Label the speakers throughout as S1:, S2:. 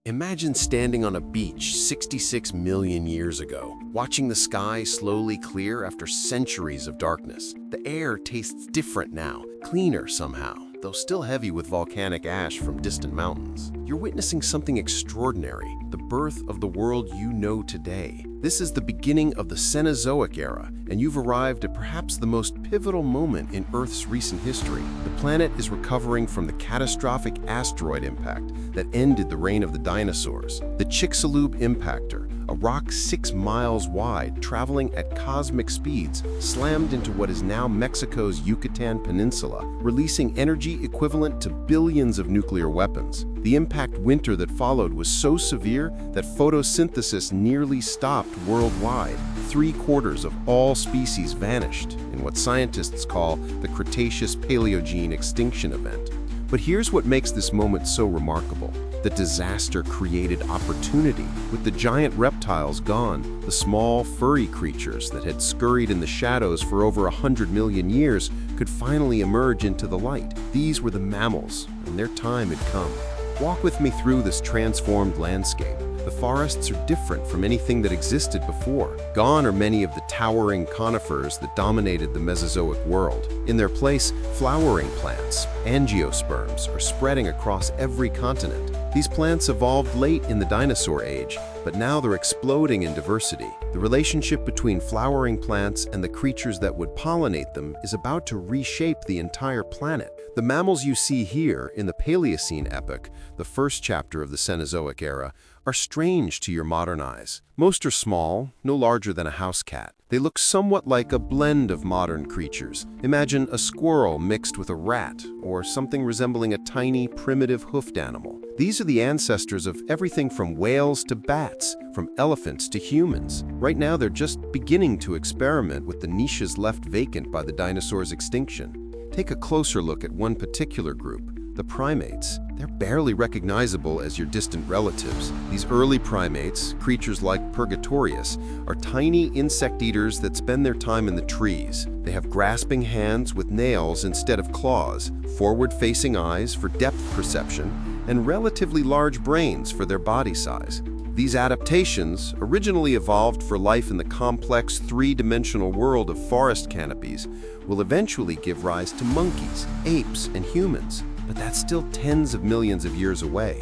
S1: Imagine standing on a beach 66 million years ago, watching the sky slowly clear after centuries of darkness. The air tastes different now, cleaner somehow, though still heavy with volcanic ash from distant mountains. You're witnessing something extraordinary, the birth of the world you know today. This is the beginning of the Cenozoic Era, and you've arrived at perhaps the most pivotal moment in Earth's recent history. The planet is recovering from the catastrophic asteroid impact that ended the reign of the dinosaurs. The Chicxulub impactor, a rock 6 miles wide traveling at cosmic speeds, slammed into what is now Mexico's Yucatan Peninsula, releasing energy equivalent to billions of nuclear weapons. The impact winter that followed was so severe that photosynthesis nearly stopped worldwide. 3/4 of all species vanished in what scientists call the Cretaceous-Paleogene extinction event. But here's what makes this moment so remarkable. The disaster created opportunity. With the giant reptiles gone, the small, furry creatures that had scurried in the shadows for over 100 million years could finally emerge into the light. These were the mammals, and their time had come. Walk with me through this transformed landscape. The forests are different from anything that existed before. Gone are many of the towering conifers that dominated the Mesozoic world. In their place, flowering plants, angiosperms, are spreading across every continent. These plants evolved late in the dinosaur age, but now they're exploding in diversity. The relationship between flowering plants and the creatures that would pollinate them is about to reshape the entire planet. The mammals you see here in the Paleocene epoch, the first chapter of the Cenozoic Era, are strange to your modern eyes. Most are small, no larger than a house cat. They look somewhat like a blend of modern creatures. Imagine a squirrel mixed with a rat, or something resembling a tiny, primitive hoofed animal. These are the ancestors of everything from whales to bats, from elephants to humans. Right now, they're just beginning to experiment with the niches left vacant by the dinosaurs' extinction. Take a closer look at one particular group, the primates. They're barely recognizable as your distant relatives. These early primates, creatures like Purgatorius, are tiny insect eaters that spend their time in the trees. They have grasping hands with nails instead of claws, forward-facing eyes for depth perception, and relatively large brains for their body size. These adaptations, originally evolved for life in the complex three-dimensional world of forest canopies, will eventually give rise to monkeys, apes, and humans. But that's still tens of millions of years away.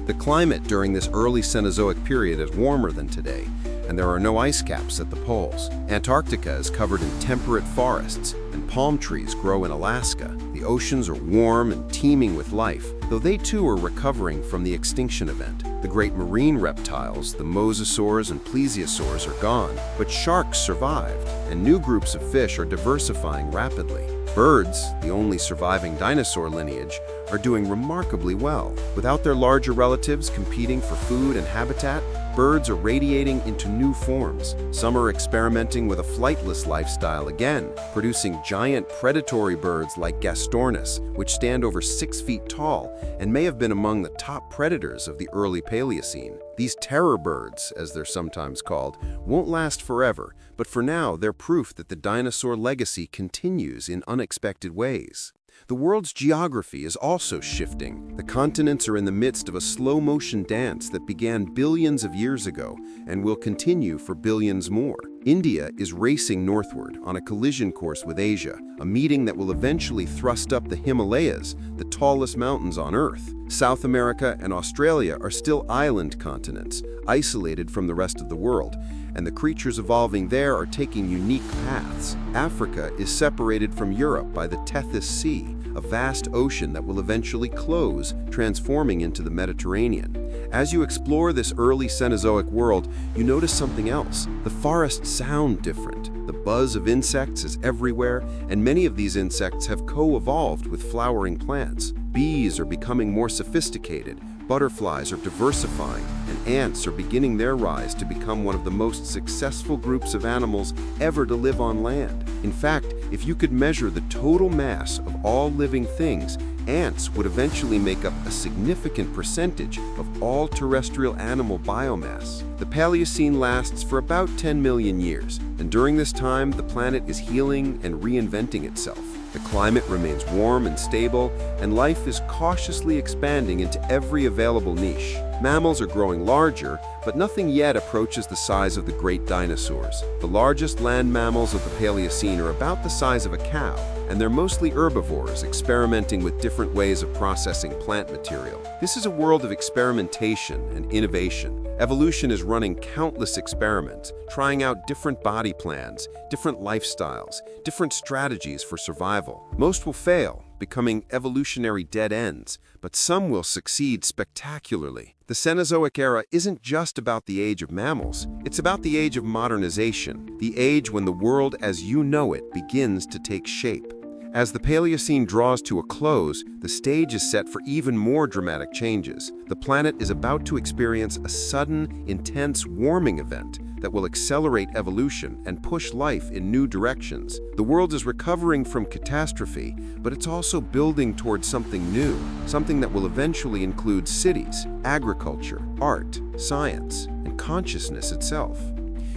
S1: The climate during this early Cenozoic period is warmer than today, and there are no ice caps at the poles. Antarctica is covered in temperate forests, and palm trees grow in Alaska. The oceans are warm and teeming with life, though they too are recovering from the extinction event. The great marine reptiles, the mosasaurs and plesiosaurs, are gone, but sharks survived, and new groups of fish are diversifying rapidly. Birds, the only surviving dinosaur lineage, are doing remarkably well. Without their larger relatives competing for food and habitat, birds are radiating into new forms. Some are experimenting with a flightless lifestyle again, producing giant predatory birds like Gastornis, which stand over 6 feet tall and may have been among the top predators of the early Paleocene. These terror birds, as they're sometimes called, won't last forever, but for now they're proof that the dinosaur legacy continues in unexpected ways. The world's geography is also shifting. The continents are in the midst of a slow-motion dance that began billions of years ago and will continue for billions more. India is racing northward on a collision course with Asia, a meeting that will eventually thrust up the Himalayas, the tallest mountains on Earth. South America and Australia are still island continents, isolated from the rest of the world, and the creatures evolving there are taking unique paths. Africa is separated from Europe by the Tethys Sea, a vast ocean that will eventually close, transforming into the Mediterranean. As you explore this early Cenozoic world, you notice something else. The forests sound different. The buzz of insects is everywhere, and many of these insects have co-evolved with flowering plants. Bees are becoming more sophisticated, butterflies are diversifying, and ants are beginning their rise to become one of the most successful groups of animals ever to live on land. In fact, if you could measure the total mass of all living things, ants would eventually make up a significant percentage of all terrestrial animal biomass. The Paleocene lasts for about 10 million years, and during this time, the planet is healing and reinventing itself.
S2: The climate remains warm and stable, and life is cautiously expanding into every available niche. Mammals are growing larger, but nothing yet approaches the size of the great dinosaurs. The largest land mammals of the Paleocene are about the size of a cow, and they're mostly herbivores, experimenting with different ways of processing plant material. This is a world of experimentation and innovation. Evolution is running countless experiments, trying out different body plans, different lifestyles, different strategies for survival. Most will fail, becoming evolutionary dead ends, but some will succeed spectacularly. The Cenozoic Era isn't just about the age of mammals, it's about the age of modernization, the age when the world as you know it begins to take shape. As the Paleocene draws to a close, the stage is set for even more dramatic changes. The planet is about to experience a sudden, intense warming event that will accelerate evolution and push life in new directions. The world is recovering from catastrophe, but it's also building towards something new, something that will eventually include cities, agriculture, art, science, and consciousness itself.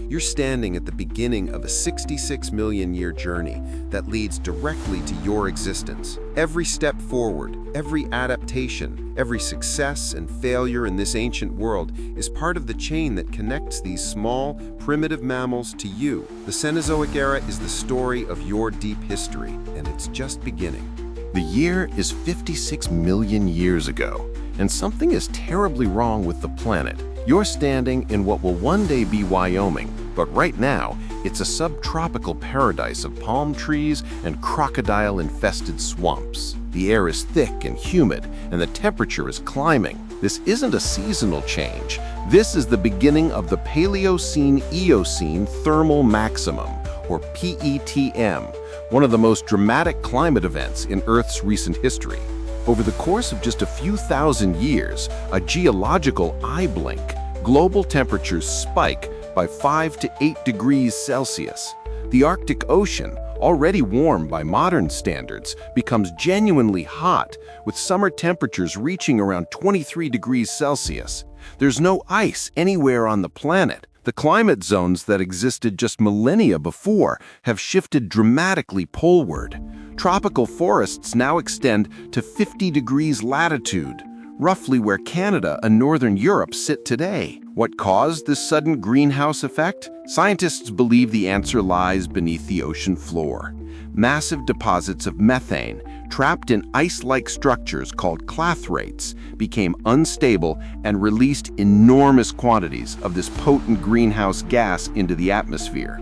S2: You're standing at the beginning of a 66 million year journey that leads directly to your existence. Every step forward, every adaptation, every success and failure in this ancient world is part of the chain that connects these small, primitive mammals to you. The Cenozoic Era is the story of your deep history, and it's just beginning.
S1: The year is 56 million years ago, and something is terribly wrong with the planet. You're standing in what will one day be Wyoming, but right now, it's a subtropical paradise of palm trees and crocodile-infested swamps. The air is thick and humid, and the temperature is climbing. This isn't a seasonal change. This is the beginning of the Paleocene-Eocene thermal maximum, or PETM, one of the most dramatic climate events in Earth's recent history. Over the course of just a few thousand years, a geological eye blink, global temperatures spike by 5 to 8 degrees Celsius. The Arctic Ocean, already warm by modern standards, becomes genuinely hot, with summer temperatures reaching around 23 degrees Celsius. There's no ice anywhere on the planet. The climate zones that existed just millennia before have shifted dramatically poleward. Tropical forests now extend to 50 degrees latitude, roughly where Canada and northern Europe sit today. What caused this sudden greenhouse effect? Scientists believe the answer lies beneath the ocean floor. Massive deposits of methane, trapped in ice-like structures called clathrates, became unstable and released enormous quantities of this potent greenhouse gas into the atmosphere.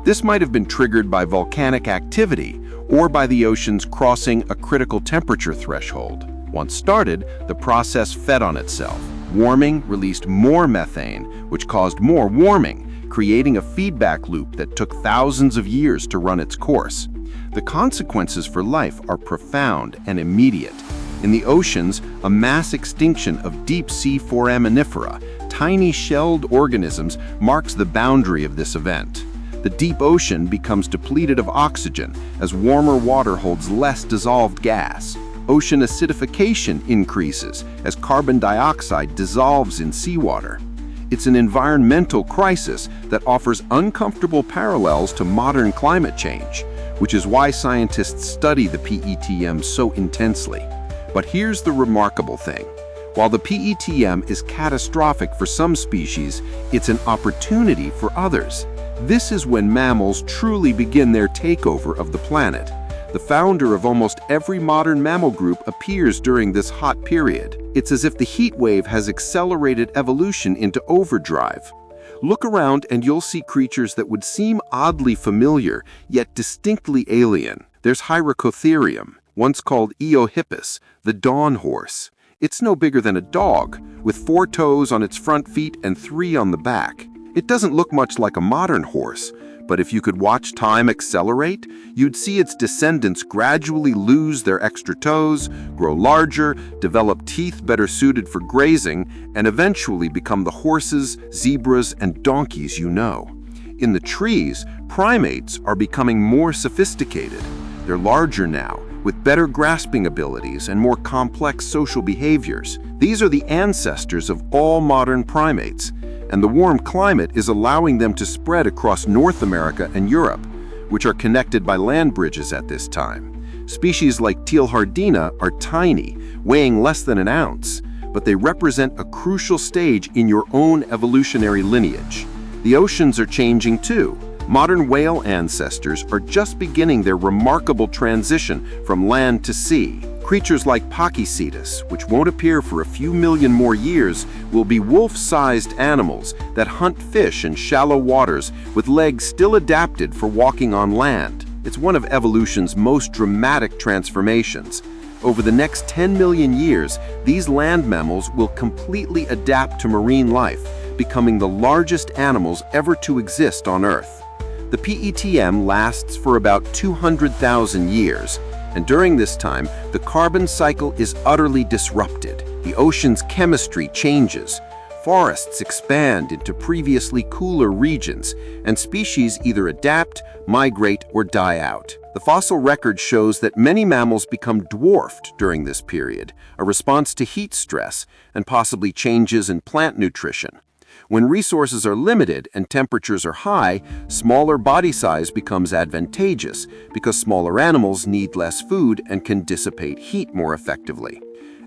S1: This might have been triggered by volcanic activity or by the oceans crossing a critical temperature threshold. Once started, the process fed on itself. Warming released more methane, which caused more warming, creating a feedback loop that took thousands of years to run its course. The consequences for life are profound and immediate. In the oceans, a mass extinction of deep-sea foraminifera, tiny shelled organisms, marks the boundary of this event. The deep ocean becomes depleted of oxygen as warmer water holds less dissolved gas. Ocean acidification increases as carbon dioxide dissolves in seawater. It's an environmental crisis that offers uncomfortable parallels to modern climate change, which is why scientists study the PETM so intensely. But here's the remarkable thing. While the PETM is catastrophic for some species, it's an opportunity for others. This is when mammals truly begin their takeover of the planet. The founder of almost every modern mammal group appears during this hot period. It's as if the heat wave has accelerated evolution into overdrive. Look around and you'll see creatures that would seem oddly familiar, yet distinctly alien. There's Hyracotherium, once called Eohippus, the dawn horse. It's no bigger than a dog, with 4 toes on its front feet and 3 on the back. It doesn't look much like a modern horse, but if you could watch time accelerate, you'd see its descendants gradually lose their extra toes, grow larger, develop teeth better suited for grazing, and eventually become the horses, zebras, and donkeys you know. In the trees, primates are becoming more sophisticated. They're larger now, with better grasping abilities and more complex social behaviors. These are the ancestors of all modern primates, and the warm climate is allowing them to spread across North America and Europe, which are connected by land bridges at this time.
S2: Species like Teilhardina are tiny, weighing less than an ounce, but they represent a crucial stage in your own evolutionary lineage. The oceans are changing too. Modern whale ancestors are just beginning their remarkable transition from land to sea. Creatures like Pachycetus, which won't appear for a few million more years, will be wolf-sized animals that hunt fish in shallow waters with legs still adapted for walking on land. It's one of evolution's most dramatic transformations. Over the next 10 million years, these land mammals will completely adapt to marine life, becoming the largest animals ever to exist on Earth. The PETM lasts for about 200,000 years, and during this time, the carbon cycle is utterly disrupted. The ocean's chemistry changes. Forests expand into previously cooler regions, and species either adapt, migrate, or die out. The fossil record shows that many mammals become dwarfed during this period, a response to heat stress and possibly changes in plant nutrition. When resources are limited and temperatures are high, smaller body size becomes advantageous because smaller animals need less food and can dissipate heat more effectively.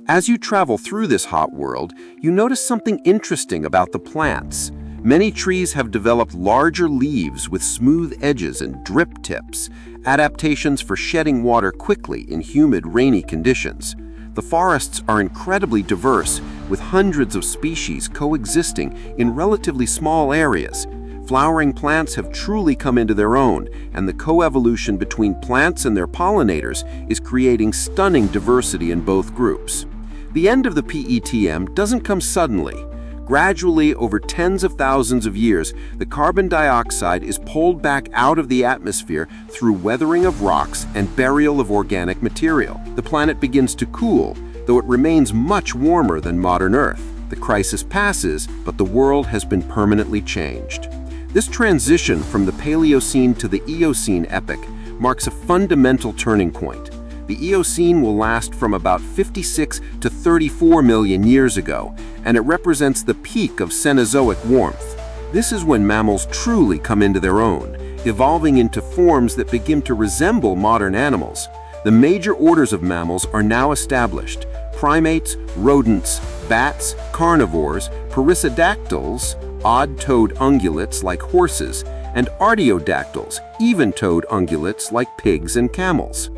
S2: As you travel through this hot world, you notice something interesting about the plants. Many trees have developed larger leaves with smooth edges and drip tips, adaptations for shedding water quickly in humid, rainy conditions. The forests are incredibly diverse, with hundreds of species coexisting in relatively small areas. Flowering plants have truly come into their own, and the coevolution between plants and their pollinators is creating stunning diversity in both groups. The end of the PETM doesn't come suddenly. Gradually, over tens of thousands of years, the carbon dioxide is pulled back out of the atmosphere through weathering of rocks and burial of organic material. The planet begins to cool, though it remains much warmer than modern Earth. The crisis passes, but the world has been permanently changed. This transition from the Paleocene to the Eocene epoch marks a fundamental turning point. The Eocene will last from about 56 to 34 million years ago, and it represents the peak of Cenozoic warmth. This is when mammals truly come into their own, evolving into forms that begin to resemble modern animals. The major orders of mammals are now established: primates, rodents, bats, carnivores, perissodactyls, odd-toed ungulates like horses, and artiodactyls, even-toed ungulates like pigs and camels.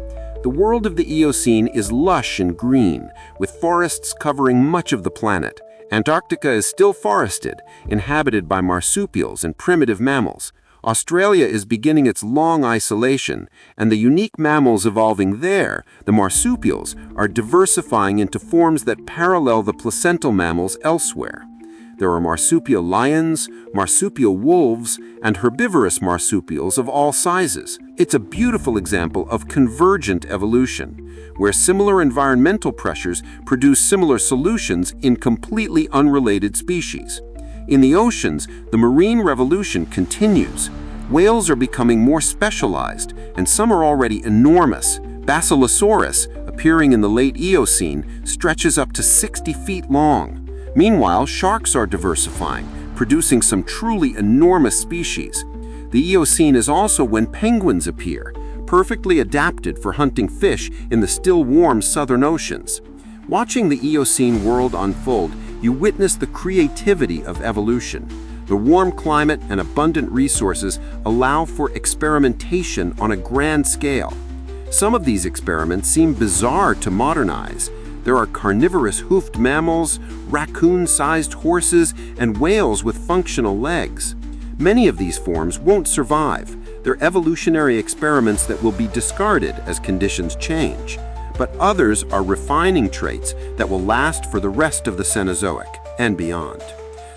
S2: The world of the Eocene is lush and green, with forests covering much of the planet. Antarctica is still forested, inhabited by marsupials and primitive mammals. Australia is beginning its long isolation, and the unique mammals evolving there, the marsupials, are diversifying into forms that parallel the placental mammals elsewhere. There are marsupial lions, marsupial wolves, and herbivorous marsupials of all sizes. It's a beautiful example of convergent evolution, where similar environmental pressures produce similar solutions in completely unrelated species. In the oceans, the marine revolution continues. Whales are becoming more specialized, and some are already enormous. Basilosaurus, appearing in the late Eocene, stretches up to 60 feet long. Meanwhile, sharks are diversifying, producing some truly enormous species. The Eocene is also when penguins appear, perfectly adapted for hunting fish in the still warm southern oceans. Watching the Eocene world unfold, you witness the creativity of evolution. The warm climate and abundant resources allow for experimentation on a grand scale. Some of these experiments seem bizarre to modernize. There are carnivorous hoofed mammals, raccoon-sized horses, and whales with functional legs. Many of these forms won't survive. They're evolutionary experiments that will be discarded as conditions change. But others are refining traits that will last for the rest of the Cenozoic and beyond.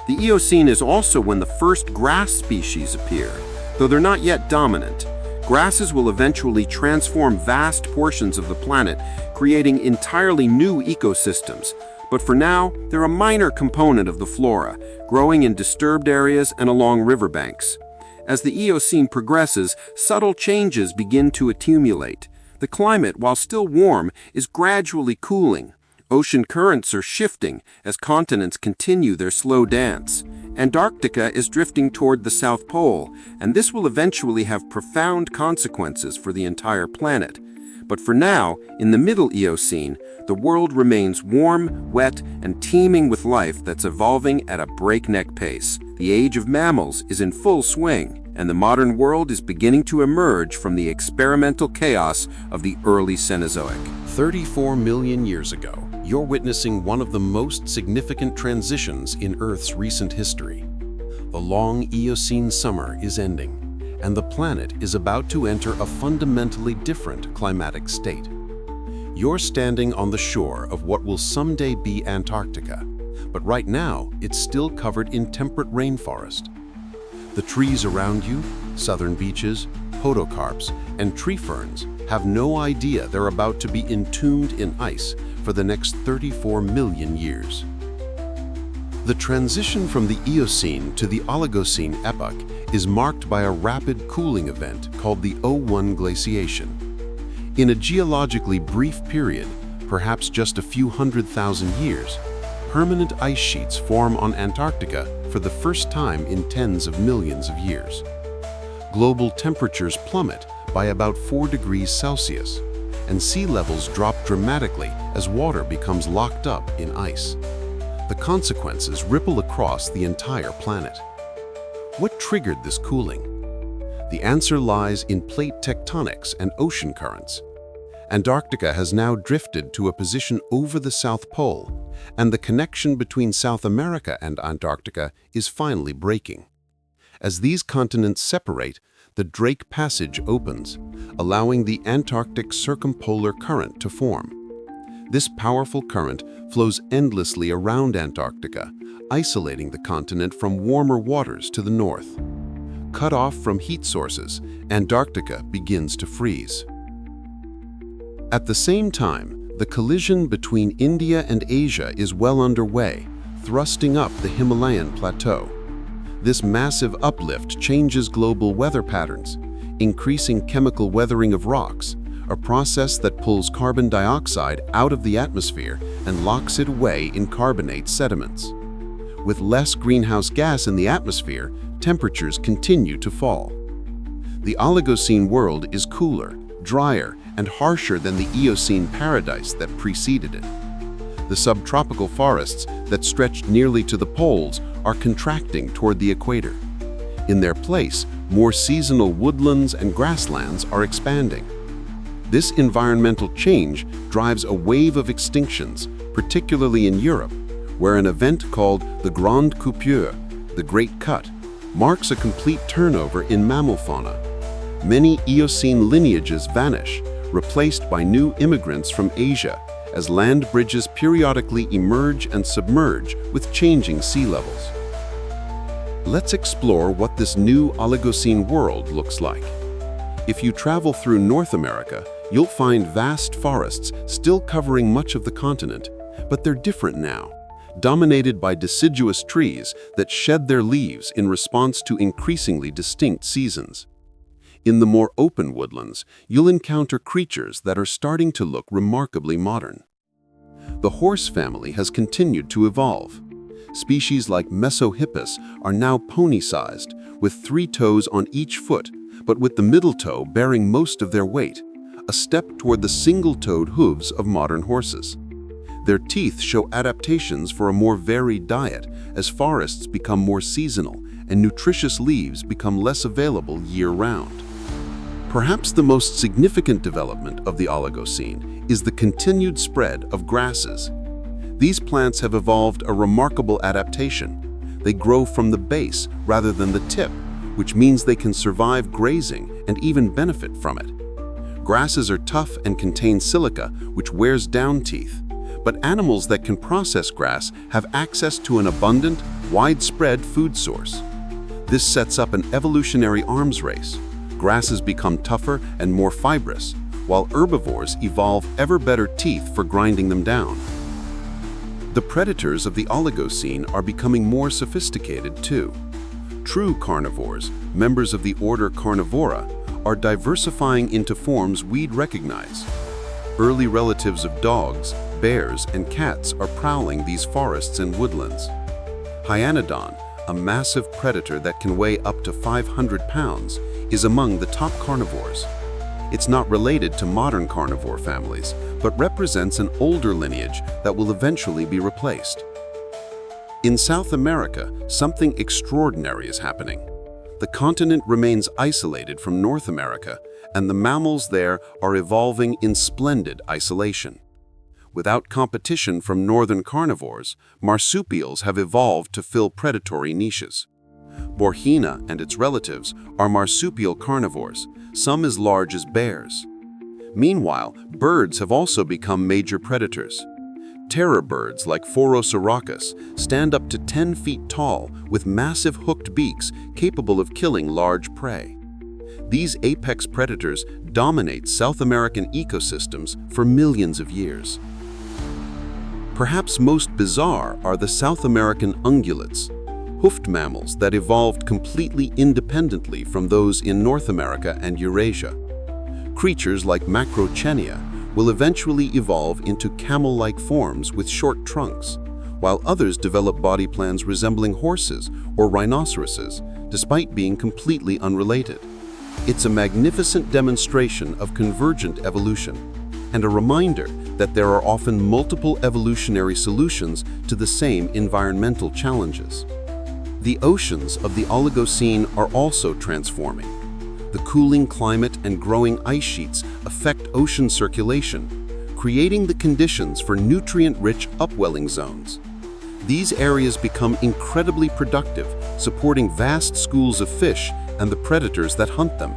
S2: The Eocene is also when the first grass species appear, though they're not yet dominant. Grasses will eventually transform vast portions of the planet, creating entirely new ecosystems. But for now, they're a minor component of the flora, growing in disturbed areas and along riverbanks. As the Eocene progresses, subtle changes begin to accumulate. The climate, while still warm, is gradually cooling. Ocean currents are shifting as continents continue their slow dance. Antarctica is drifting toward the South Pole, and this will eventually have profound consequences for the entire planet. But for now, in the Middle Eocene, the world remains warm, wet, and teeming with life that's evolving at a breakneck pace. The Age of Mammals is in full swing, and the modern world is beginning to emerge from the experimental chaos of the early Cenozoic.
S1: 34 million years ago, you're witnessing one of the most significant transitions in Earth's recent history. The long Eocene summer is ending, and the planet is about to enter a fundamentally different climatic state. You're standing on the shore of what will someday be Antarctica, but right now it's still covered in temperate rainforest. The trees around you, southern beaches, podocarps, and tree ferns have no idea they're about to be entombed in ice for the next 34 million years. The transition from the Eocene to the Oligocene epoch is marked by a rapid cooling event called the O1 glaciation. In a geologically brief period, perhaps just a few 100,000 years, permanent ice sheets form on Antarctica for the first time in tens of millions of years. Global temperatures plummet by about 4 degrees Celsius, and sea levels drop dramatically as water becomes locked up in ice. The consequences ripple across the entire planet. What triggered this cooling? The answer lies in plate tectonics and ocean currents. Antarctica has now drifted to a position over the South Pole, and the connection between South America and Antarctica is finally breaking. As these continents separate, the Drake Passage opens, allowing the Antarctic Circumpolar Current to form. This powerful current flows endlessly around Antarctica, isolating the continent from warmer waters to the north. Cut off from heat sources, Antarctica begins to freeze. At the same time, the collision between India and Asia is well underway, thrusting up the Himalayan plateau. This massive uplift changes global weather patterns, increasing chemical weathering of rocks, a process that pulls carbon dioxide out of the atmosphere and locks it away in carbonate sediments. With less greenhouse gas in the atmosphere, temperatures continue to fall. The Oligocene world is cooler, drier, and harsher than the Eocene paradise that preceded it. The subtropical forests that stretched nearly to the poles are contracting toward the equator. In their place, more seasonal woodlands and grasslands are expanding. This environmental change drives a wave of extinctions, particularly in Europe, where an event called the Grande Coupure, the Great Cut, marks a complete turnover in mammal fauna. Many Eocene lineages vanish, replaced by new immigrants from Asia, as land bridges periodically emerge and submerge with changing sea levels. Let's explore what this new Oligocene world looks like. If you travel through North America, you'll find vast forests still covering much of the continent, but they're different now, dominated by deciduous trees that shed their leaves in response to increasingly distinct seasons. In the more open woodlands, you'll encounter creatures that are starting to look remarkably modern. The horse family has continued to evolve. Species like Mesohippus are now pony-sized, with 3 toes on each foot, but with the middle toe bearing most of their weight, a step toward the single-toed hooves of modern horses. Their teeth show adaptations for a more varied diet as forests become more seasonal and nutritious leaves become less available year-round. Perhaps the most significant development of the Oligocene is the continued spread of grasses. These plants have evolved a remarkable adaptation. They grow from the base rather than the tip, which means they can survive grazing and even benefit from it. Grasses are tough and contain silica, which wears down teeth. But animals that can process grass have access to an abundant, widespread food source. This sets up an evolutionary arms race. Grasses become tougher and more fibrous, while herbivores evolve ever better teeth for grinding them down. The predators of the Oligocene are becoming more sophisticated too. True carnivores, members of the order Carnivora, are diversifying into forms we'd recognize. Early relatives of dogs, bears, and cats are prowling these forests and woodlands. Hyanodon, a massive predator that can weigh up to 500 pounds, is among the top carnivores.
S2: It's not related to modern carnivore families, but represents an older lineage that will eventually be replaced. In South America, something extraordinary is happening. The continent remains isolated from North America, and the mammals there are evolving in splendid isolation. Without competition from northern carnivores, marsupials have evolved to fill predatory niches. Borhina and its relatives are marsupial carnivores, some as large as bears. Meanwhile, birds have also become major predators. Terror birds like Phorosauropus stand up to 10 feet tall with massive hooked beaks capable of killing large prey. These apex predators dominate South American ecosystems for millions of years. Perhaps most bizarre are the South American ungulates, hoofed mammals that evolved completely independently from those in North America and Eurasia. Creatures like Macrochenia will eventually evolve into camel-like forms with short trunks, while others develop body plans resembling horses or rhinoceroses, despite being completely unrelated. It's a magnificent demonstration of convergent evolution, and a reminder that there are often multiple evolutionary solutions to the same environmental challenges. The oceans of the Oligocene are also transforming. The cooling climate and growing ice sheets affect ocean circulation, creating the conditions for nutrient-rich upwelling zones. These areas become incredibly productive, supporting vast schools of fish and the predators that hunt them.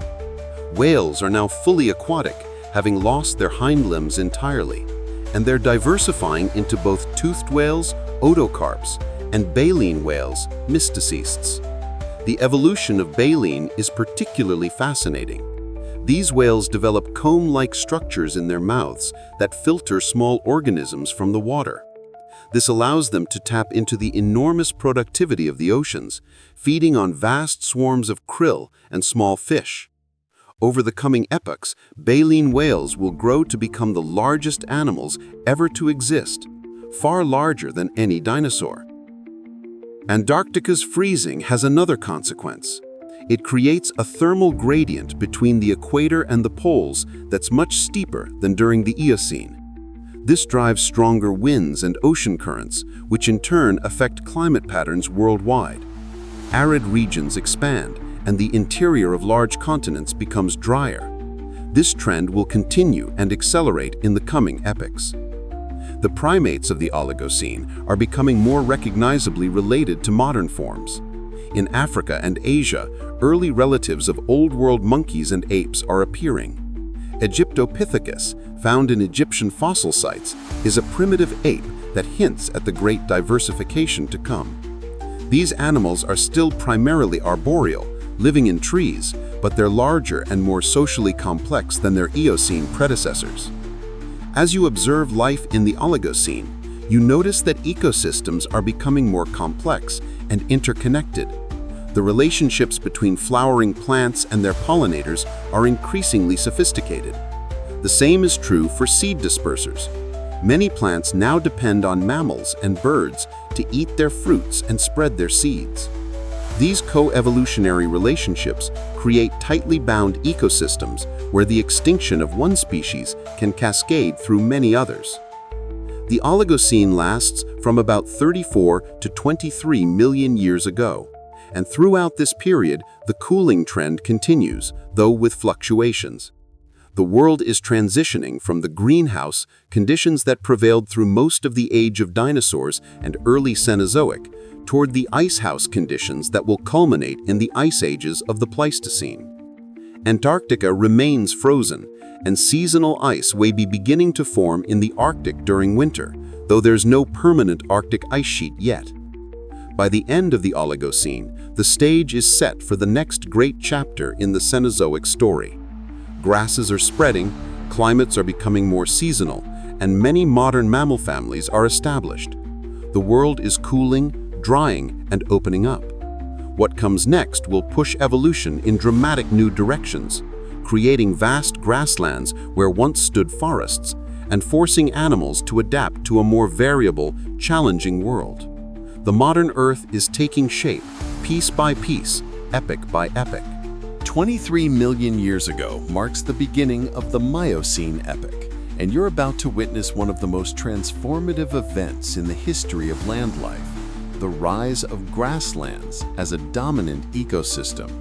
S2: Whales are now fully aquatic, having lost their hind limbs entirely, and they're diversifying into both toothed whales, otocarps, and baleen whales, mysticests. The evolution of baleen is particularly fascinating. These whales develop comb-like structures in their mouths that filter small organisms from the water. This allows them to tap into the enormous productivity of the oceans, feeding on vast swarms of krill and small fish. Over the coming epochs, baleen whales will grow to become the largest animals ever to exist, far larger than any dinosaur. Antarctica's freezing has another consequence. It creates a thermal gradient between the equator and the poles that's much steeper than during the Eocene. This drives stronger winds and ocean currents, which in turn affect climate patterns worldwide. Arid regions expand, and the interior of large continents becomes drier. This trend will continue and accelerate in the coming epochs. The primates of the Oligocene are becoming more recognizably related to modern forms. In Africa and Asia, early relatives of Old World monkeys and apes are appearing. Egyptopithecus, found in Egyptian fossil sites, is a primitive ape that hints at the great diversification to come. These animals are still primarily arboreal, living in trees, but they're larger and more socially complex than their Eocene predecessors. As you observe life in the Oligocene, you notice that ecosystems are becoming more complex and interconnected. The relationships between flowering plants and their pollinators are increasingly sophisticated. The same is true for seed dispersers. Many plants now depend on mammals and birds to eat their fruits and spread their seeds. These co-evolutionary relationships create tightly bound ecosystems where the extinction of one species can cascade through many others. The Oligocene lasts from about 34 to 23 million years ago, and throughout this period, the cooling trend continues, though with fluctuations. The world is transitioning from the greenhouse conditions that prevailed through most of the age of dinosaurs and early Cenozoic toward the icehouse conditions that will culminate in the ice ages of the Pleistocene. Antarctica remains frozen, and seasonal ice may be beginning to form in the Arctic during winter, though there's no permanent Arctic ice sheet yet. By the end of the Oligocene, the stage is set for the next great chapter in the Cenozoic story. Grasses are spreading, climates are becoming more seasonal, and many modern mammal families are established. The world is cooling, drying, and opening up. What comes next will push evolution in dramatic new directions, creating vast grasslands where once stood forests, and forcing animals to adapt to a more variable, challenging world. The modern Earth is taking shape, piece by piece, epoch by epoch.
S1: 23 million years ago marks the beginning of the Miocene epoch, and you're about to witness one of the most transformative events in the history of land life, the rise of grasslands as a dominant ecosystem.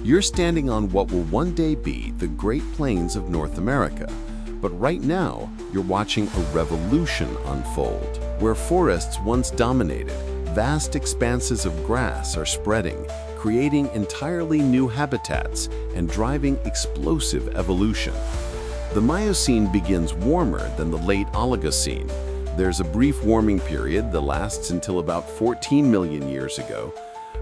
S1: You're standing on what will one day be the Great Plains of North America, but right now you're watching a revolution unfold. Where forests once dominated, vast expanses of grass are spreading, creating entirely new habitats and driving explosive evolution. The Miocene begins warmer than the late Oligocene. There's a brief warming period that lasts until about 14 million years ago,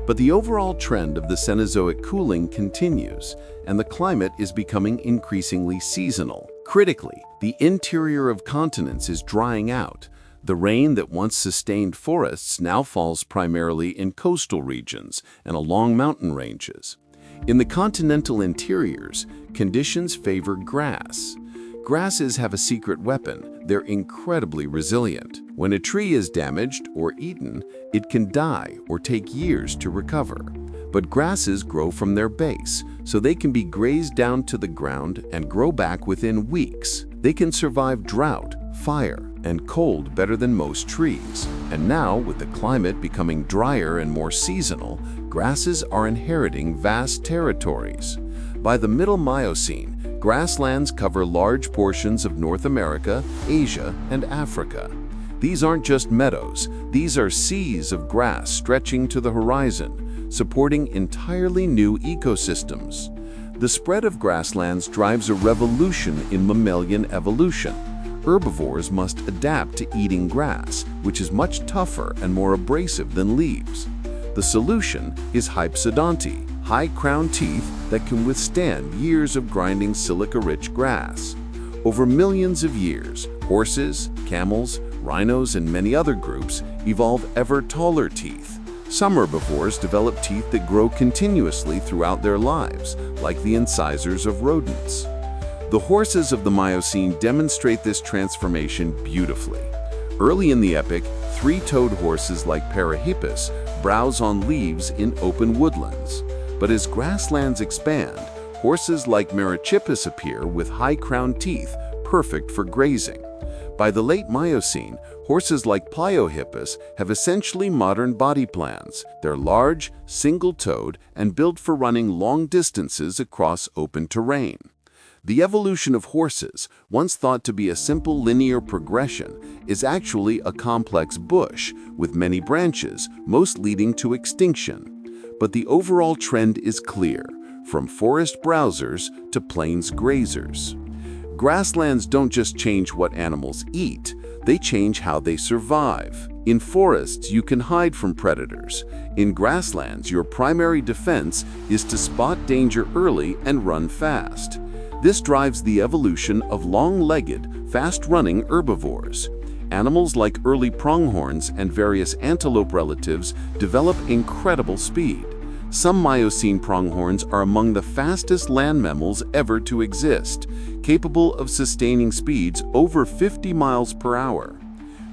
S1: but the overall trend of the Cenozoic cooling continues, and the climate is becoming increasingly seasonal. Critically, the interior of continents is drying out. The rain that once sustained forests now falls primarily in coastal regions and along mountain ranges. In the continental interiors, conditions favor grass. Grasses have a secret weapon. They're incredibly resilient. When a tree is damaged or eaten, it can die or take years to recover. But grasses grow from their base, so they can be grazed down to the ground and grow back within weeks. They can survive drought, fire, and cold better than most trees. And now, with the climate becoming drier and more seasonal, grasses are inheriting vast territories. By the Middle Miocene, grasslands cover large portions of North America, Asia, and Africa. These aren't just meadows, these are seas of grass stretching to the horizon, supporting entirely new ecosystems. The spread of grasslands drives a revolution in mammalian evolution. Herbivores must adapt to eating grass, which is much tougher and more abrasive than leaves. The solution is hypsodonty, high-crowned teeth that can withstand years of grinding silica-rich grass. Over millions of years, horses, camels, rhinos, and many other groups evolve ever taller teeth. Some herbivores develop teeth that grow continuously throughout their lives, like the incisors of rodents. The horses of the Miocene demonstrate this transformation beautifully. Early in the epoch, three-toed horses like Parahippus browse on leaves in open woodlands. But as grasslands expand, horses like Merychippus appear with high-crowned teeth, perfect for grazing. By the late Miocene, horses like Pliohippus have essentially modern body plans. They're large, single-toed, and built for running long distances across open terrain. The evolution of horses, once thought to be a simple linear progression, is actually a complex bush with many branches, most leading to extinction. But the overall trend is clear, from forest browsers to plains grazers. Grasslands don't just change what animals eat, they change how they survive. In forests, you can hide from predators. In grasslands, your primary defense is to spot danger early and run fast. This drives the evolution of long-legged, fast-running herbivores. Animals like early pronghorns and various antelope relatives develop incredible speed. Some Miocene pronghorns are among the fastest land mammals ever to exist, capable of sustaining speeds over 50 miles per hour.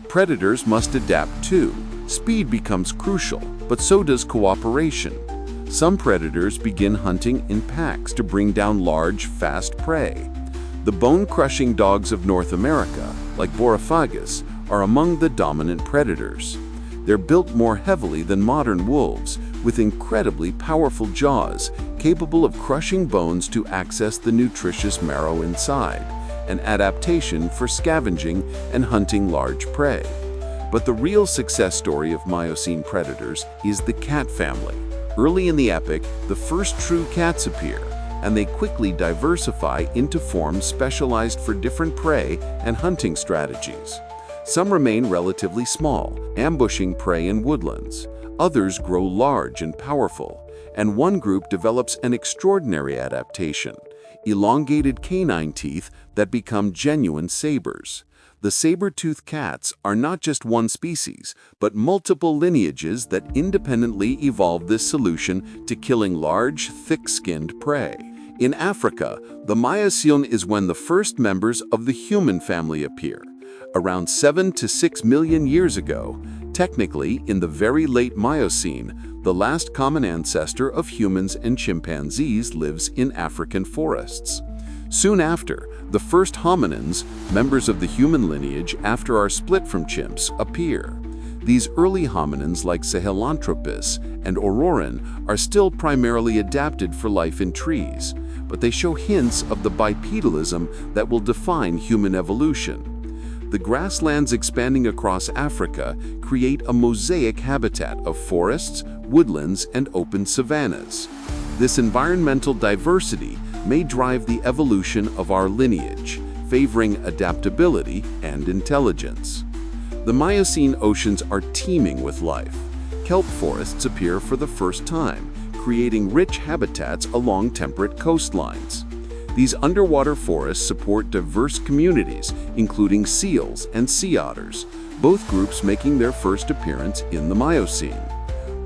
S1: Predators must adapt too. Speed becomes crucial, but so does cooperation. Some predators begin hunting in packs to bring down large, fast prey. The bone-crushing dogs of North America, like Borophagus, are among the dominant predators. They're built more heavily than modern wolves, with incredibly powerful jaws, capable of crushing bones to access the nutritious marrow inside, an adaptation for scavenging and hunting large prey. But the real success story of Miocene predators is the cat family. Early in the epoch, the first true cats appear, and they quickly diversify into forms specialized for different prey and hunting strategies. Some remain relatively small, ambushing prey in woodlands. Others grow large and powerful, and one group develops an extraordinary adaptation, elongated canine teeth that become genuine sabers. The saber-tooth cats are not just one species, but multiple lineages that independently evolved this solution to killing large, thick-skinned prey. In Africa, the Miocene is when the first members of the human family appear. Around 7 to 6 million years ago,
S2: Technically, in the very late Miocene, the last common ancestor of humans and chimpanzees lives in African forests. Soon after, the first hominins, members of the human lineage after our split from chimps, appear. These early hominins like Sahelanthropus and Auroran are still primarily adapted for life in trees, but they show hints of the bipedalism that will define human evolution. The grasslands expanding across Africa create a mosaic habitat of forests, woodlands, and open savannas. This environmental diversity may drive the evolution of our lineage, favoring adaptability and intelligence. The Miocene oceans are teeming with life. Kelp forests appear for the first time, creating rich habitats along temperate coastlines. These underwater forests support diverse communities, including seals and sea otters, both groups making their first appearance in the Miocene.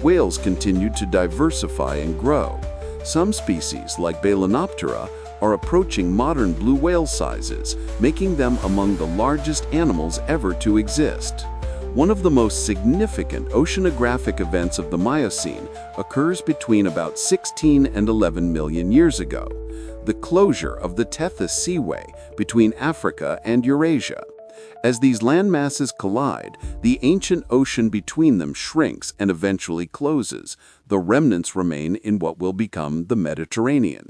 S2: Whales continued to diversify and grow. Some species, like Balaenoptera, are approaching modern blue whale sizes, making them among the largest animals ever to exist. One of the most significant oceanographic events of the Miocene occurs between about 16 and 11 million years ago, the closure of the Tethys Seaway between Africa and Eurasia. As these landmasses collide, the ancient ocean between them shrinks and eventually closes. The remnants remain in what will become the Mediterranean.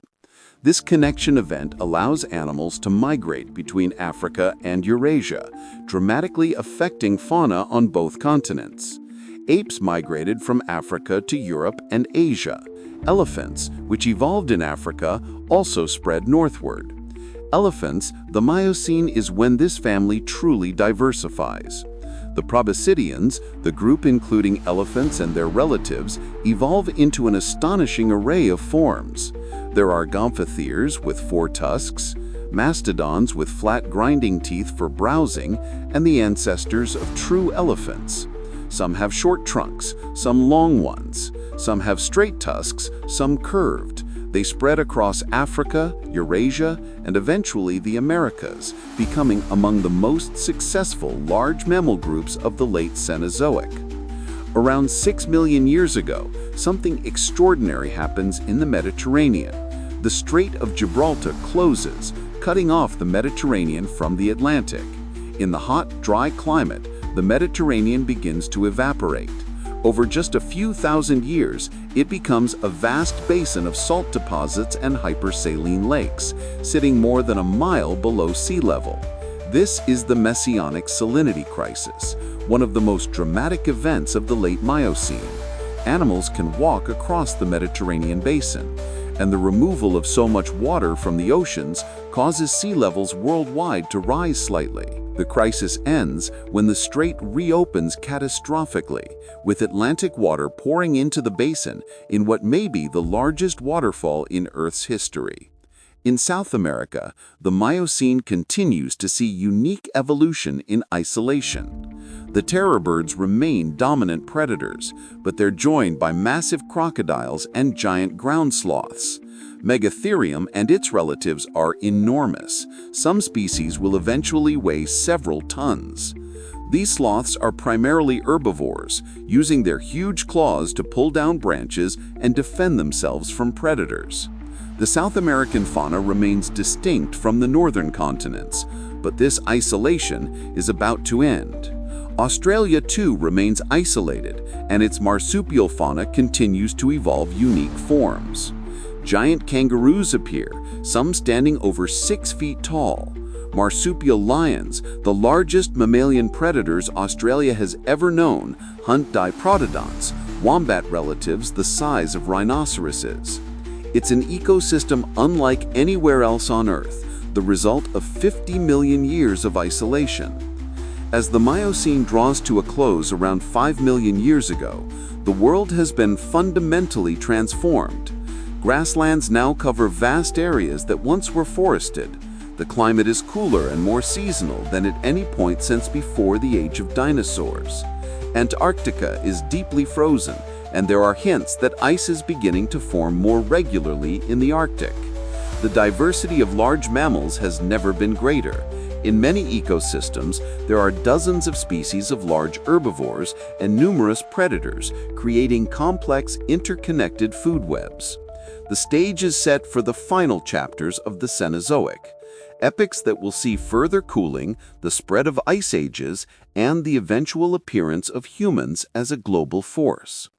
S2: This connection event allows animals to migrate between Africa and Eurasia, dramatically affecting fauna on both continents. Apes migrated from Africa to Europe and Asia. Elephants, which evolved in Africa, also spread northward. Elephants, the Miocene is when this family truly diversifies. The Proboscideans, the group including elephants and their relatives, evolve into an astonishing array of forms. There are gomphotheres with 4 tusks, mastodons with flat grinding teeth for browsing, and the ancestors of true elephants. Some have short trunks, some long ones. Some have straight tusks, some curved. They spread across Africa, Eurasia, and eventually the Americas, becoming among the most successful large mammal groups of the late Cenozoic. Around 6 million years ago, something extraordinary happens in the Mediterranean. The Strait of Gibraltar closes, cutting off the Mediterranean from the Atlantic. In the hot, dry climate, the Mediterranean begins to evaporate. Over just a few thousand years, it becomes a vast basin of salt deposits and hypersaline lakes, sitting more than a mile below sea level. This is the Messianic salinity crisis, one of the most dramatic events of the late Miocene. Animals can walk across the Mediterranean basin, and the removal of so much water from the oceans causes sea levels worldwide to rise slightly. The crisis ends when the strait reopens catastrophically, with Atlantic water pouring into the basin in what may be the largest waterfall in Earth's history. In South America, the Miocene continues to see unique evolution in isolation. The terror birds remain dominant predators, but they're joined by massive crocodiles and giant ground sloths. Megatherium and its relatives are enormous. Some species will eventually weigh several tons. These sloths are primarily herbivores, using their huge claws to pull down branches and defend themselves from predators. The South American fauna remains distinct from the northern continents, but this isolation is about to end. Australia too remains isolated, and its marsupial fauna continues to evolve unique forms. Giant kangaroos appear, some standing over 6 feet tall. Marsupial lions, the largest mammalian predators Australia has ever known, hunt diprotodonts, wombat relatives the size of rhinoceroses. It's an ecosystem unlike anywhere else on Earth, the result of 50 million years of isolation. As the Miocene draws to a close around 5 million years ago, the world has been fundamentally transformed. Grasslands now cover vast areas that once were forested. The climate is cooler and more seasonal than at any point since before the age of dinosaurs. Antarctica is deeply frozen, and there are hints that ice is beginning to form more regularly in the Arctic. The diversity of large mammals has never been greater. In many ecosystems, there are dozens of species of large herbivores and numerous predators, creating complex, interconnected food webs. The stage is set for the final chapters of the Cenozoic, epochs that will see further cooling, the spread of ice ages, and the eventual appearance of humans as a global force.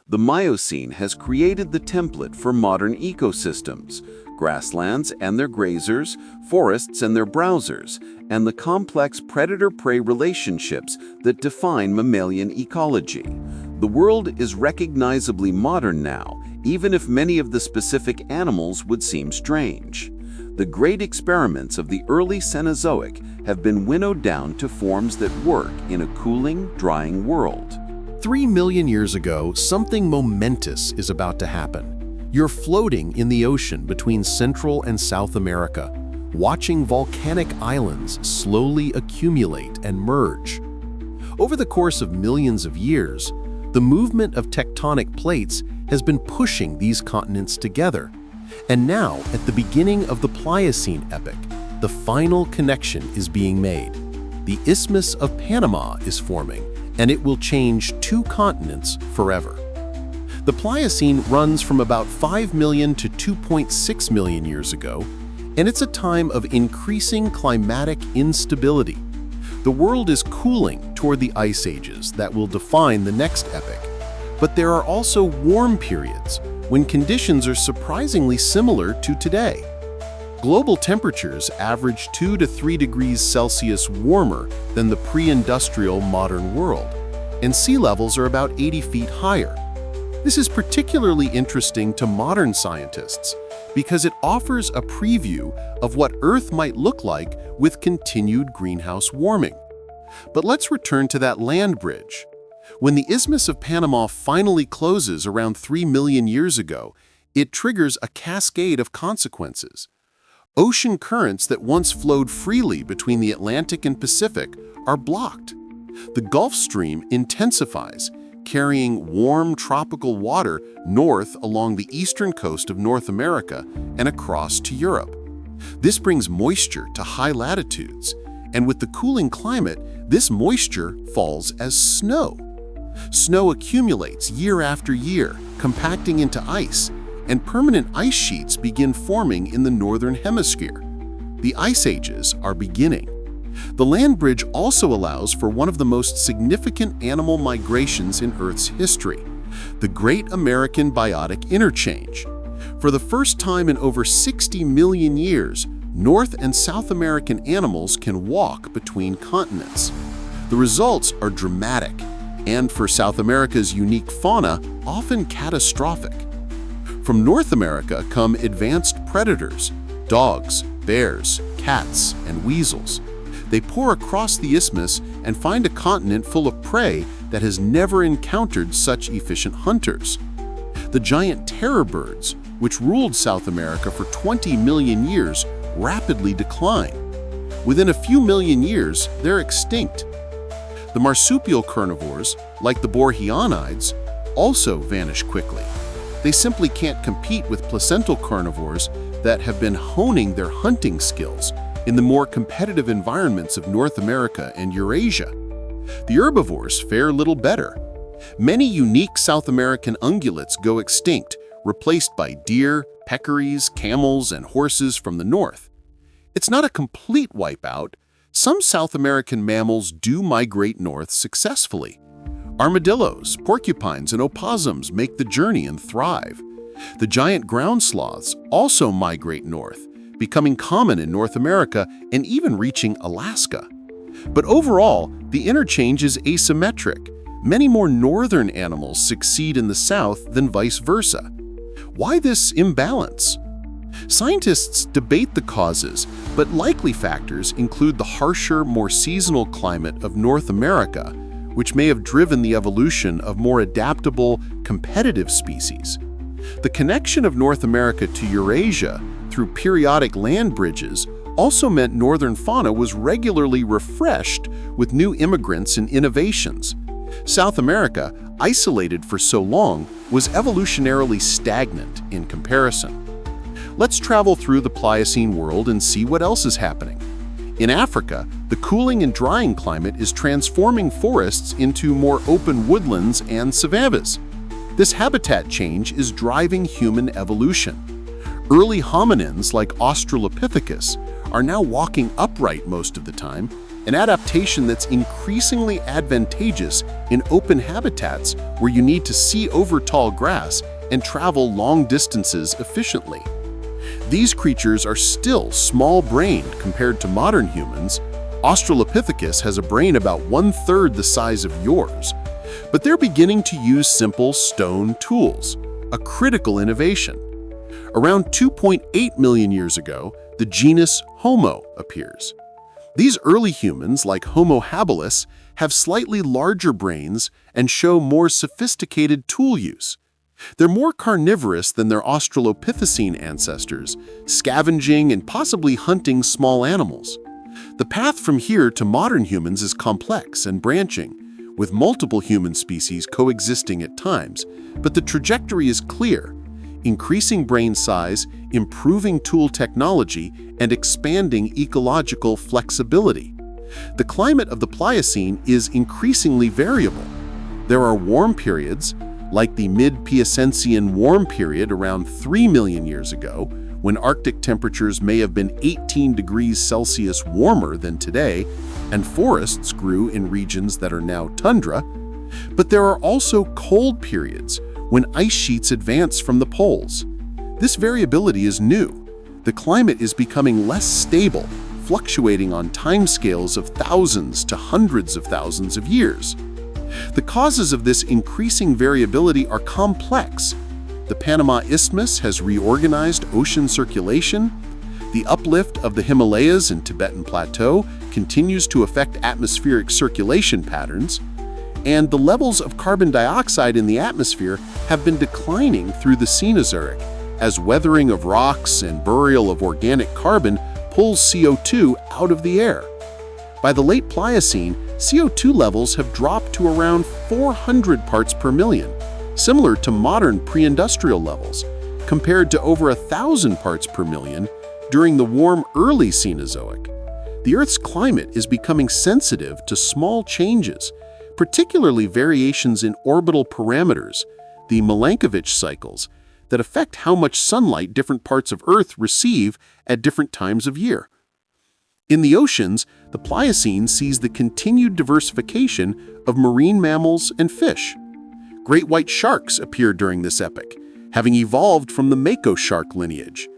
S2: The Miocene has created the template for modern ecosystems, grasslands and their grazers, forests and their browsers, and the complex predator-prey relationships that define mammalian ecology. The world is recognizably modern now, even if many of the specific animals would seem strange. The great experiments of the early Cenozoic have been winnowed down to forms that work in a cooling, drying world.
S1: 3 million years ago, something momentous is about to happen. You're floating in the ocean between Central and South America, watching volcanic islands slowly accumulate and merge. Over the course of millions of years, the movement of tectonic plates has been pushing these continents together. And now, at the beginning of the Pliocene epoch, the final connection is being made. The Isthmus of Panama is forming, and it will change 2 continents forever. The Pliocene runs from about 5 million to 2.6 million years ago, and it's a time of increasing climatic instability. The world is cooling toward the ice ages that will define the next epoch, but there are also warm periods when conditions are surprisingly similar to today. Global temperatures average 2 to 3 degrees Celsius warmer than the pre-industrial modern world, and sea levels are about 80 feet higher. This is particularly interesting to modern scientists because it offers a preview of what Earth might look like with continued greenhouse warming. But let's return to that land bridge. When the Isthmus of Panama finally closes around 3 million years ago, it triggers a cascade of consequences. Ocean currents that once flowed freely between the Atlantic and Pacific are blocked. The Gulf Stream intensifies, carrying warm tropical water north along the eastern coast of North America and across to Europe. This brings moisture to high latitudes, and with the cooling climate, this moisture falls as snow. Snow accumulates year after year, compacting into ice, and permanent ice sheets begin forming in the northern hemisphere. The ice ages are beginning. The land bridge also allows for one of the most significant animal migrations in Earth's history, the Great American Biotic Interchange. For the first time in over 60 million years, North and South American animals can walk between continents. The results are dramatic, and for South America's unique fauna, often catastrophic. From North America come advanced predators, dogs, bears, cats, and weasels. They pour across the isthmus and find a continent full of prey that has never encountered such efficient hunters. The giant terror birds, which ruled South America for 20 million years, rapidly decline. Within a few million years, they're extinct. The marsupial carnivores, like the borhionids, also vanish quickly. They simply can't compete with placental carnivores that have been honing their hunting skills in the more competitive environments of North America and Eurasia. The herbivores fare little better. Many unique South American ungulates go extinct, replaced by deer, peccaries, camels, and horses from the north. It's not a complete wipeout. Some South American mammals do migrate north successfully. Armadillos, porcupines, and opossums make the journey and thrive. The giant ground sloths also migrate north, becoming common in North America and even reaching Alaska. But overall, the interchange is asymmetric. Many more northern animals succeed in the south than vice versa. Why this imbalance? Scientists debate the causes, but likely factors include the harsher, more seasonal climate of North America, which may have driven the evolution of more adaptable, competitive species. The connection of North America to Eurasia through periodic land bridges also meant northern fauna was regularly refreshed with new immigrants and innovations. South America, isolated for so long, was evolutionarily stagnant in comparison. Let's travel through the Pliocene world and see what else is happening.
S3: In Africa, the cooling and drying climate is transforming forests into more open woodlands and savannas. This habitat change is driving human evolution. Early hominins like Australopithecus are now walking upright most of the time, an adaptation that's increasingly advantageous in open habitats where you need to see over tall grass and travel long distances efficiently. These creatures are still small-brained compared to modern humans. Australopithecus has a brain about 1/3 the size of yours, but they're beginning to use simple stone tools, a critical innovation. Around 2.8 million years ago, the genus Homo appears. These early humans, like Homo habilis, have slightly larger brains and show more sophisticated tool use. They're more carnivorous than their Australopithecine ancestors, scavenging and possibly hunting small animals. The path from here to modern humans is complex and branching, with multiple human species coexisting at times, but the trajectory is clear: increasing brain size, improving tool technology, and expanding ecological flexibility. The climate of the Pliocene is increasingly variable. There are warm periods, like the mid-Piacenzian warm period around 3 million years ago, when Arctic temperatures may have been 18 degrees Celsius warmer than today, and forests grew in regions that are now tundra. But there are also cold periods, when ice sheets advance from the poles. This variability is new. The climate is becoming less stable, fluctuating on timescales of thousands to hundreds of thousands of years. The causes of this increasing variability are complex. The Panama Isthmus has reorganized ocean circulation. The uplift of the Himalayas and Tibetan Plateau continues to affect atmospheric circulation patterns. And the levels of carbon dioxide in the atmosphere have been declining through the Cenozoic, as weathering of rocks and burial of organic carbon pulls CO2 out of the air. By the late Pliocene, CO2 levels have dropped to around 400 parts per million, similar to modern pre-industrial levels, compared to over 1,000 parts per million during the warm early Cenozoic. The Earth's climate is becoming sensitive to small changes, particularly variations in orbital parameters, the Milankovitch cycles, that affect how much sunlight different parts of Earth receive at different times of year. In the oceans, the Pliocene sees the continued diversification of marine mammals and fish. Great white sharks appear during this epoch, having evolved from the mako shark lineage.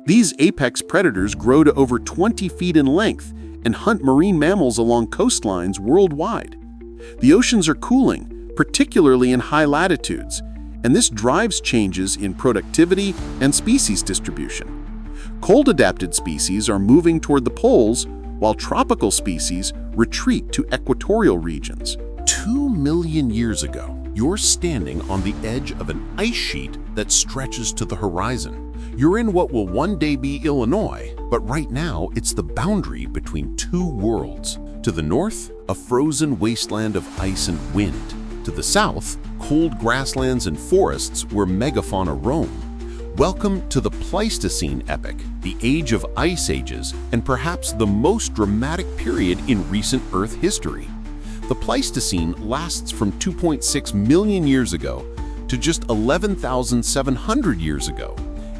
S3: These apex predators grow to over 20 feet in length and hunt marine mammals along coastlines worldwide. The oceans are cooling, particularly in high latitudes, and this drives changes in productivity and species distribution. Cold-adapted species are moving toward the poles, while tropical species retreat to equatorial regions.
S1: 2 million years ago, you're standing on the edge of an ice sheet that stretches to the horizon. You're in what will one day be Illinois, but right now it's the boundary between two worlds. To the north, a frozen wasteland of ice and wind. To the south, cold grasslands and forests where megafauna roam. Welcome to the Pleistocene epoch, the age of ice ages, and perhaps the most dramatic period in recent Earth history. The Pleistocene lasts from 2.6 million years ago to just 11,700 years ago,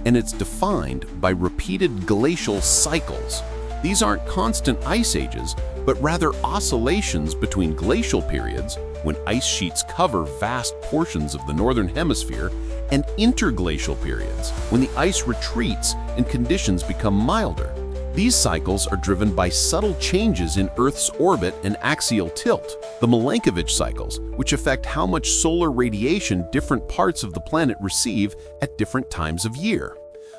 S1: and it's defined by repeated glacial cycles. These aren't constant ice ages, but rather oscillations between glacial periods, when ice sheets cover vast portions of the northern hemisphere, and interglacial periods, when the ice retreats and conditions become milder. These cycles are driven by subtle changes in Earth's orbit and axial tilt, the Milankovitch cycles, which affect how much solar radiation different parts of the planet receive at different times of year.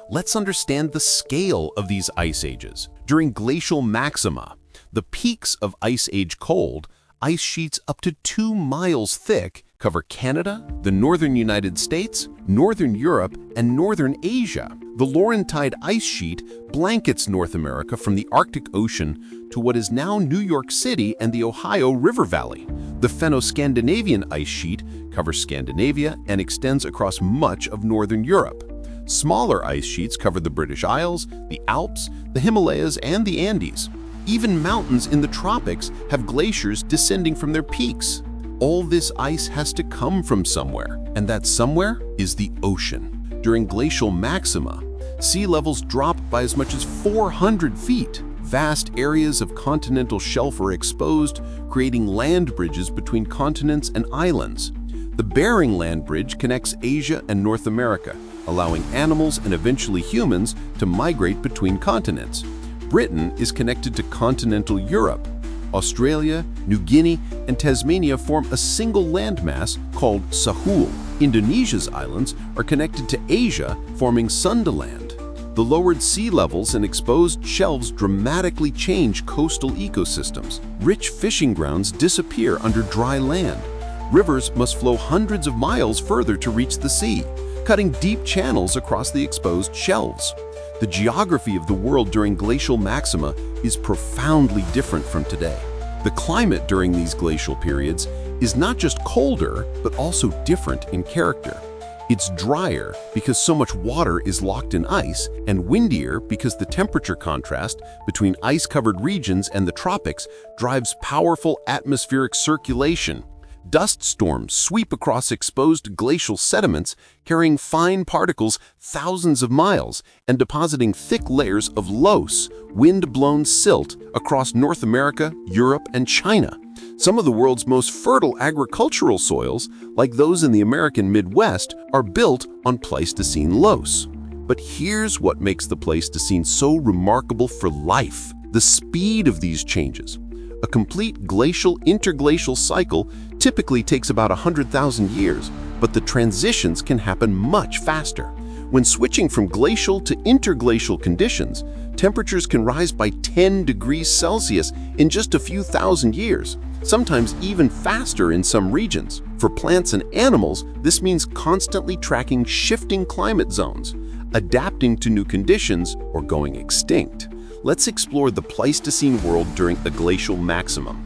S1: Let's understand the scale of these ice ages. During glacial maxima, the peaks of Ice Age cold, ice sheets up to 2 miles thick cover Canada, the northern United States, northern Europe, and northern Asia. The Laurentide ice sheet blankets North America from the Arctic Ocean to what is now New York City and the Ohio River Valley. The Fenno-Scandinavian ice sheet covers Scandinavia and extends across much of northern Europe. Smaller ice sheets cover the British Isles, the Alps, the Himalayas, and the Andes.
S3: Even mountains in the tropics have glaciers descending from their peaks. All this ice has to come from somewhere, and that somewhere is the ocean. During glacial maxima, sea levels drop by as much as 400 feet. Vast areas of continental shelf are exposed, creating land bridges between continents and islands. The Bering Land Bridge connects Asia and North America, allowing animals and eventually humans to migrate between continents. Britain is connected to continental Europe. Australia, New Guinea, and Tasmania form a single landmass called Sahul. Indonesia's islands are connected to Asia, forming Sundaland. The lowered sea levels and exposed shelves dramatically change coastal ecosystems. Rich fishing grounds disappear under dry land. Rivers must flow hundreds of miles further to reach the sea, cutting deep channels across the exposed shelves. The geography of the world during glacial maxima is profoundly different from today. The climate during these glacial periods is not just colder, but also different in character. It's drier because so much water is locked in ice, and windier because the temperature contrast between ice-covered regions and the tropics drives powerful atmospheric circulation. Dust storms sweep across exposed glacial sediments, carrying fine particles thousands of miles and depositing thick layers of loess, wind-blown silt across North America, Europe, and China. Some of the world's most fertile agricultural soils, like those in the American Midwest, are built on Pleistocene loess. But here's what makes the Pleistocene so remarkable for life: the speed of these changes. A complete glacial-interglacial cycle typically takes about 100,000 years, but the transitions can happen much faster. When switching from glacial to interglacial conditions, temperatures can rise by 10 degrees Celsius in just a few thousand years, sometimes even faster in some regions. For plants and animals, this means constantly tracking shifting climate zones, adapting to new conditions, or going extinct. Let's explore the Pleistocene world during a glacial maximum.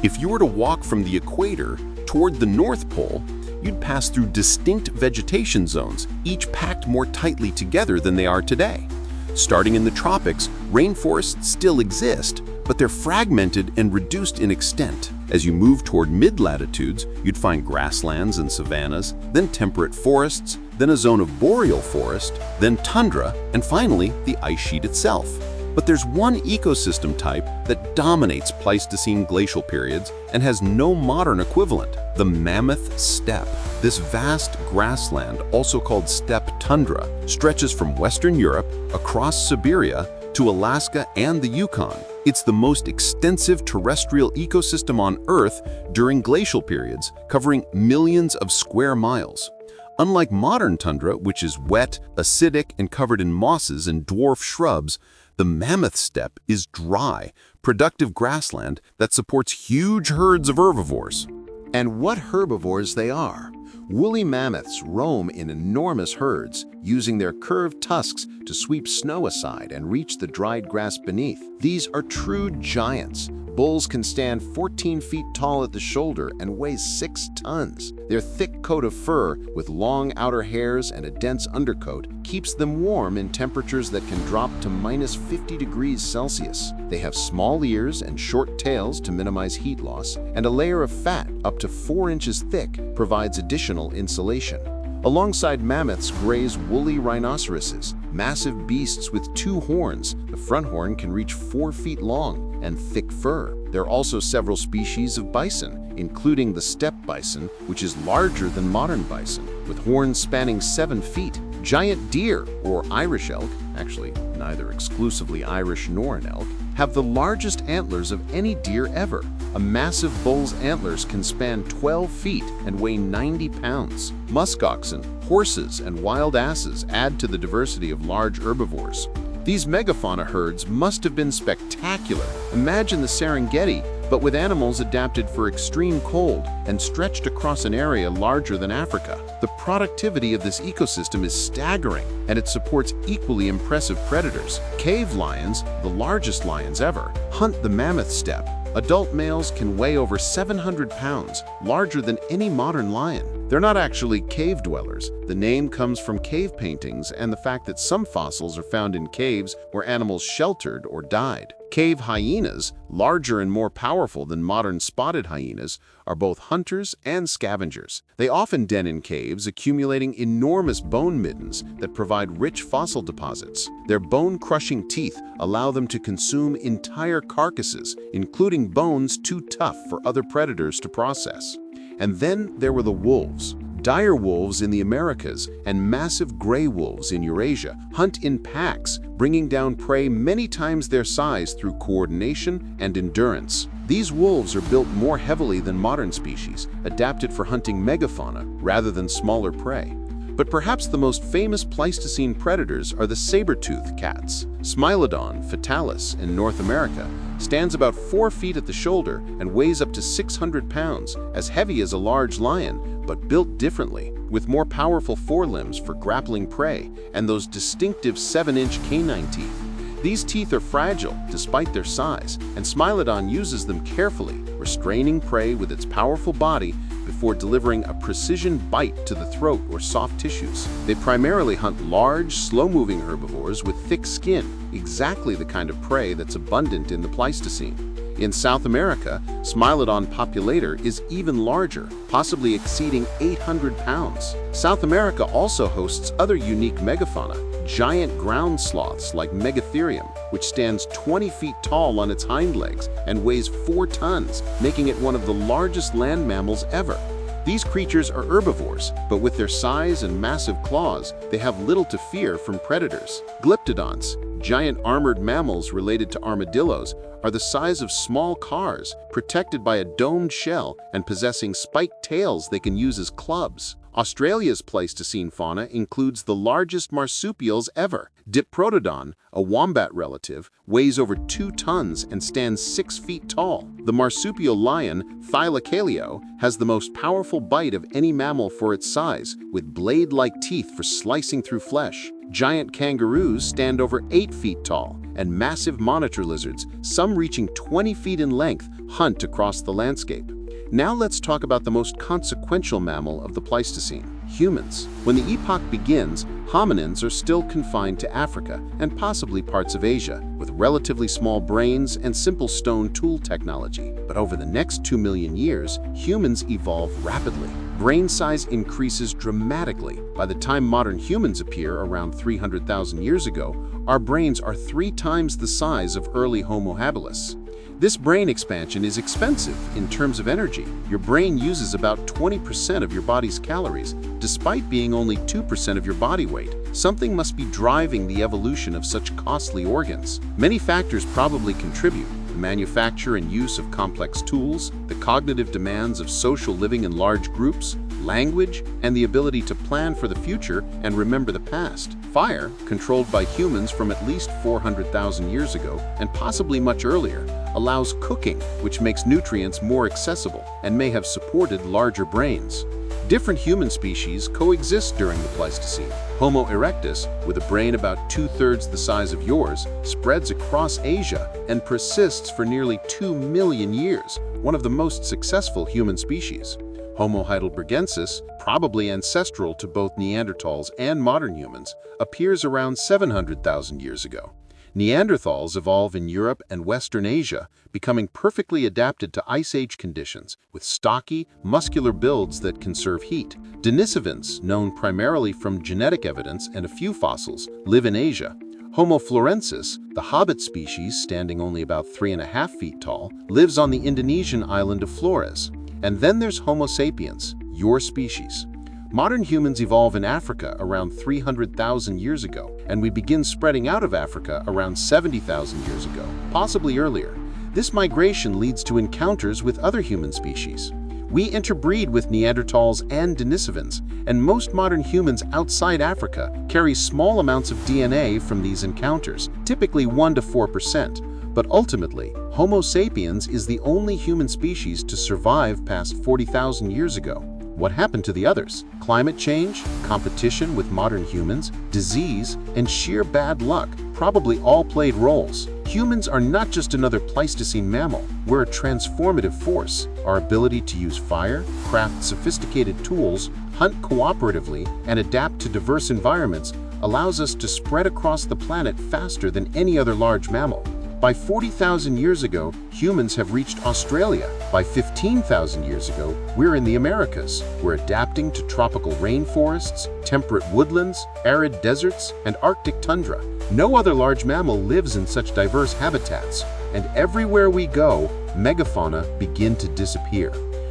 S3: If you were to walk from the equator toward the North Pole, you'd pass through distinct vegetation zones, each packed more tightly together than they are today. Starting in the tropics, rainforests still exist, but they're fragmented and reduced in extent. As you move toward mid-latitudes, you'd find grasslands and savannas, then temperate forests, then a zone of boreal forest, then tundra, and finally the ice sheet itself. But there's one ecosystem type that dominates Pleistocene glacial periods and has no modern equivalent: the mammoth steppe. This vast grassland, also called steppe tundra, stretches from Western Europe across Siberia to Alaska and the Yukon. It's the most extensive terrestrial ecosystem on Earth during glacial periods, covering millions of square miles. Unlike modern tundra, which is wet, acidic, and covered in mosses and dwarf shrubs, the mammoth steppe is dry, productive grassland that supports huge herds of herbivores.
S1: And what herbivores they are! Woolly mammoths roam in enormous herds, using their curved tusks to sweep snow aside and reach the dried grass beneath. These are true giants. Bulls can stand 14 feet tall at the shoulder and weigh 6 tons. Their thick coat of fur, with long outer hairs and a dense undercoat, keeps them warm in temperatures that can drop to -50 degrees Celsius. They have small ears and short tails to minimize heat loss, and a layer of fat up to 4 inches thick provides additional insulation. Alongside mammoths graze woolly rhinoceroses, massive beasts with 2 horns. The front horn can reach 4 feet long and thick fur. There are also several species of bison, including the steppe bison, which is larger than modern bison, with horns spanning 7 feet. Giant deer, or Irish elk, actually neither exclusively Irish nor an elk, have the largest antlers of any deer ever. A massive bull's antlers can span 12 feet and weigh 90 pounds. Musk oxen, horses, and wild asses add to the diversity of large herbivores. These megafauna herds must have been spectacular. Imagine the Serengeti, but with animals adapted for extreme cold and stretched across an area larger than Africa. The productivity of this ecosystem is staggering, and it supports equally impressive predators. Cave lions, the largest lions ever, hunt the mammoth steppe. Adult males can weigh over 700 pounds, larger than any modern lion.
S3: They're not actually cave dwellers. The name comes from cave paintings and the fact that some fossils are found in caves where animals sheltered or died. Cave hyenas, larger and more powerful than modern spotted hyenas, are both hunters and scavengers. They often den in caves, accumulating enormous bone middens that provide rich fossil deposits. Their bone-crushing teeth allow them to consume entire carcasses, including bones too tough for other predators to process. And then there were the wolves. Dire wolves in the Americas and massive gray wolves in Eurasia hunt in packs, bringing down prey many times their size through coordination and endurance. These wolves are built more heavily than modern species, adapted for hunting megafauna rather than smaller prey. But perhaps the most famous Pleistocene predators are the saber-tooth cats. Smilodon fatalis in North America stands about 4 feet at the shoulder and weighs up to 600 pounds, as heavy as a large lion, but built differently, with more powerful forelimbs for grappling prey and those distinctive 7-inch canine teeth. These teeth are fragile despite their size, and Smilodon uses them carefully, restraining prey with its powerful body before delivering a precision bite to the throat or soft tissues. They primarily hunt large, slow-moving herbivores with thick skin, exactly the kind of prey that's abundant in the Pleistocene. In South America, Smilodon populator is even larger, possibly exceeding 800 pounds. South America also hosts other unique megafauna, giant ground sloths like Megatherium, which stands 20 feet tall on its hind legs and weighs 4 tons, making it one of the largest land mammals ever. These creatures are herbivores, but with their size and massive claws, they have little to fear from predators. Glyptodonts, giant armored mammals related to armadillos, are the size of small cars, protected by a domed shell and possessing spiked tails they can use as clubs. Australia's Pleistocene fauna includes the largest marsupials ever. Diprotodon, a wombat relative, weighs over 2 tons and stands 6 feet tall. The marsupial lion, Thylacaleo, has the most powerful bite of any mammal for its size, with blade-like teeth for slicing through flesh. Giant kangaroos stand over 8 feet tall, and massive monitor lizards, some reaching 20 feet in length, hunt across the landscape. Now let's talk about the most consequential mammal of the Pleistocene, humans. When the epoch begins, hominins are still confined to Africa and possibly parts of Asia, with relatively small brains and simple stone tool technology. But over the next 2 million years, humans evolve rapidly. Brain size increases dramatically. By the time modern humans appear around 300,000 years ago, our brains are 3 times the size of early Homo habilis. This brain expansion is expensive in terms of energy. Your brain uses about 20% of your body's calories, despite being only 2% of your body weight. Something must be driving the evolution of such costly organs. Many factors probably contribute: the manufacture and use of complex tools, the cognitive demands of social living in large groups, language, and the ability to plan for the future and remember the past. Fire, controlled by humans from at least 400,000 years ago, and possibly much earlier, allows cooking, which makes nutrients more accessible and may have supported larger brains. Different human species coexist during the Pleistocene. Homo erectus, with a brain about 2/3 the size of yours, spreads across Asia and persists for nearly 2 million years, one of the most successful human species. Homo heidelbergensis, probably ancestral to both Neanderthals and modern humans, appears around 700,000 years ago. Neanderthals evolve in Europe and Western Asia, becoming perfectly adapted to Ice Age conditions, with stocky, muscular builds that conserve heat. Denisovans, known primarily from genetic evidence and a few fossils, live in Asia. Homo florensis, the hobbit species standing only about 3.5 feet tall, lives on the Indonesian island of Flores. And then there's Homo sapiens, your species. Modern humans evolve in Africa around 300,000 years ago, and we begin spreading out of Africa around 70,000 years ago, possibly earlier. This migration leads to encounters with other human species. We interbreed with Neanderthals and Denisovans, and most modern humans outside Africa carry small amounts of DNA from these encounters, typically 1 to 4%. But ultimately, Homo sapiens is the only human species to survive past 40,000 years ago. What happened to the others? Climate change, competition with modern humans, disease, and sheer bad luck probably all played roles. Humans are not just another Pleistocene mammal. We're a transformative force. Our ability to use fire, craft sophisticated tools, hunt cooperatively, and adapt to diverse environments allows us to spread across the planet faster than any other large mammal. By 40,000 years ago, humans have reached Australia. By 15,000 years ago, we're in the Americas. We're adapting to tropical rainforests, temperate woodlands, arid deserts, and Arctic tundra. No other large mammal lives in such diverse habitats, and everywhere we go, megafauna begin to disappear.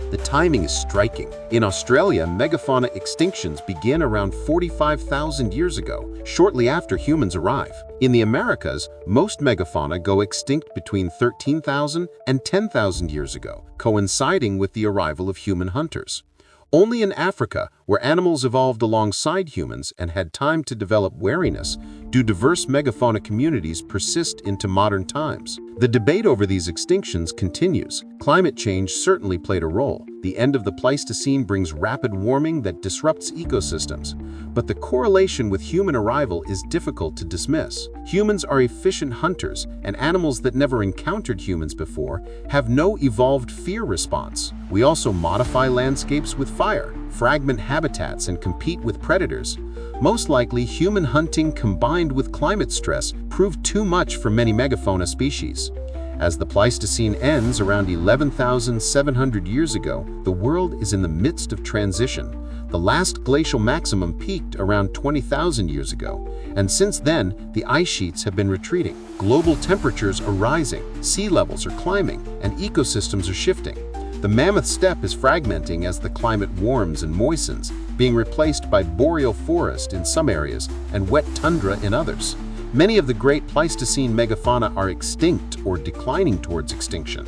S3: The timing is striking. In Australia, megafauna extinctions begin around 45,000 years ago, shortly after humans arrive. In the Americas, most megafauna go extinct between 13,000 and 10,000 years ago, coinciding with the arrival of human hunters. Only in Africa, where animals evolved alongside humans and had time to develop wariness, do diverse megafauna communities persist into modern times. The debate over these extinctions continues. Climate change certainly played a role. The end of the Pleistocene brings rapid warming that disrupts ecosystems. But the correlation with human arrival is difficult to dismiss. Humans are efficient hunters, and animals that never encountered humans before have no evolved fear response. We also modify landscapes with fire, fragment habitats, and compete with predators. Most likely, human hunting combined with climate stress proved too much for many megafauna species. As the Pleistocene ends around 11,700 years ago, the world is in the midst of transition. The last glacial maximum peaked around 20,000 years ago, and since then, the ice sheets have been retreating. Global temperatures are rising, sea levels are climbing, and ecosystems are shifting. The mammoth steppe is fragmenting as the climate warms and moistens, being replaced by boreal forest in some areas and wet tundra in others. Many of the great Pleistocene megafauna are extinct or declining towards extinction.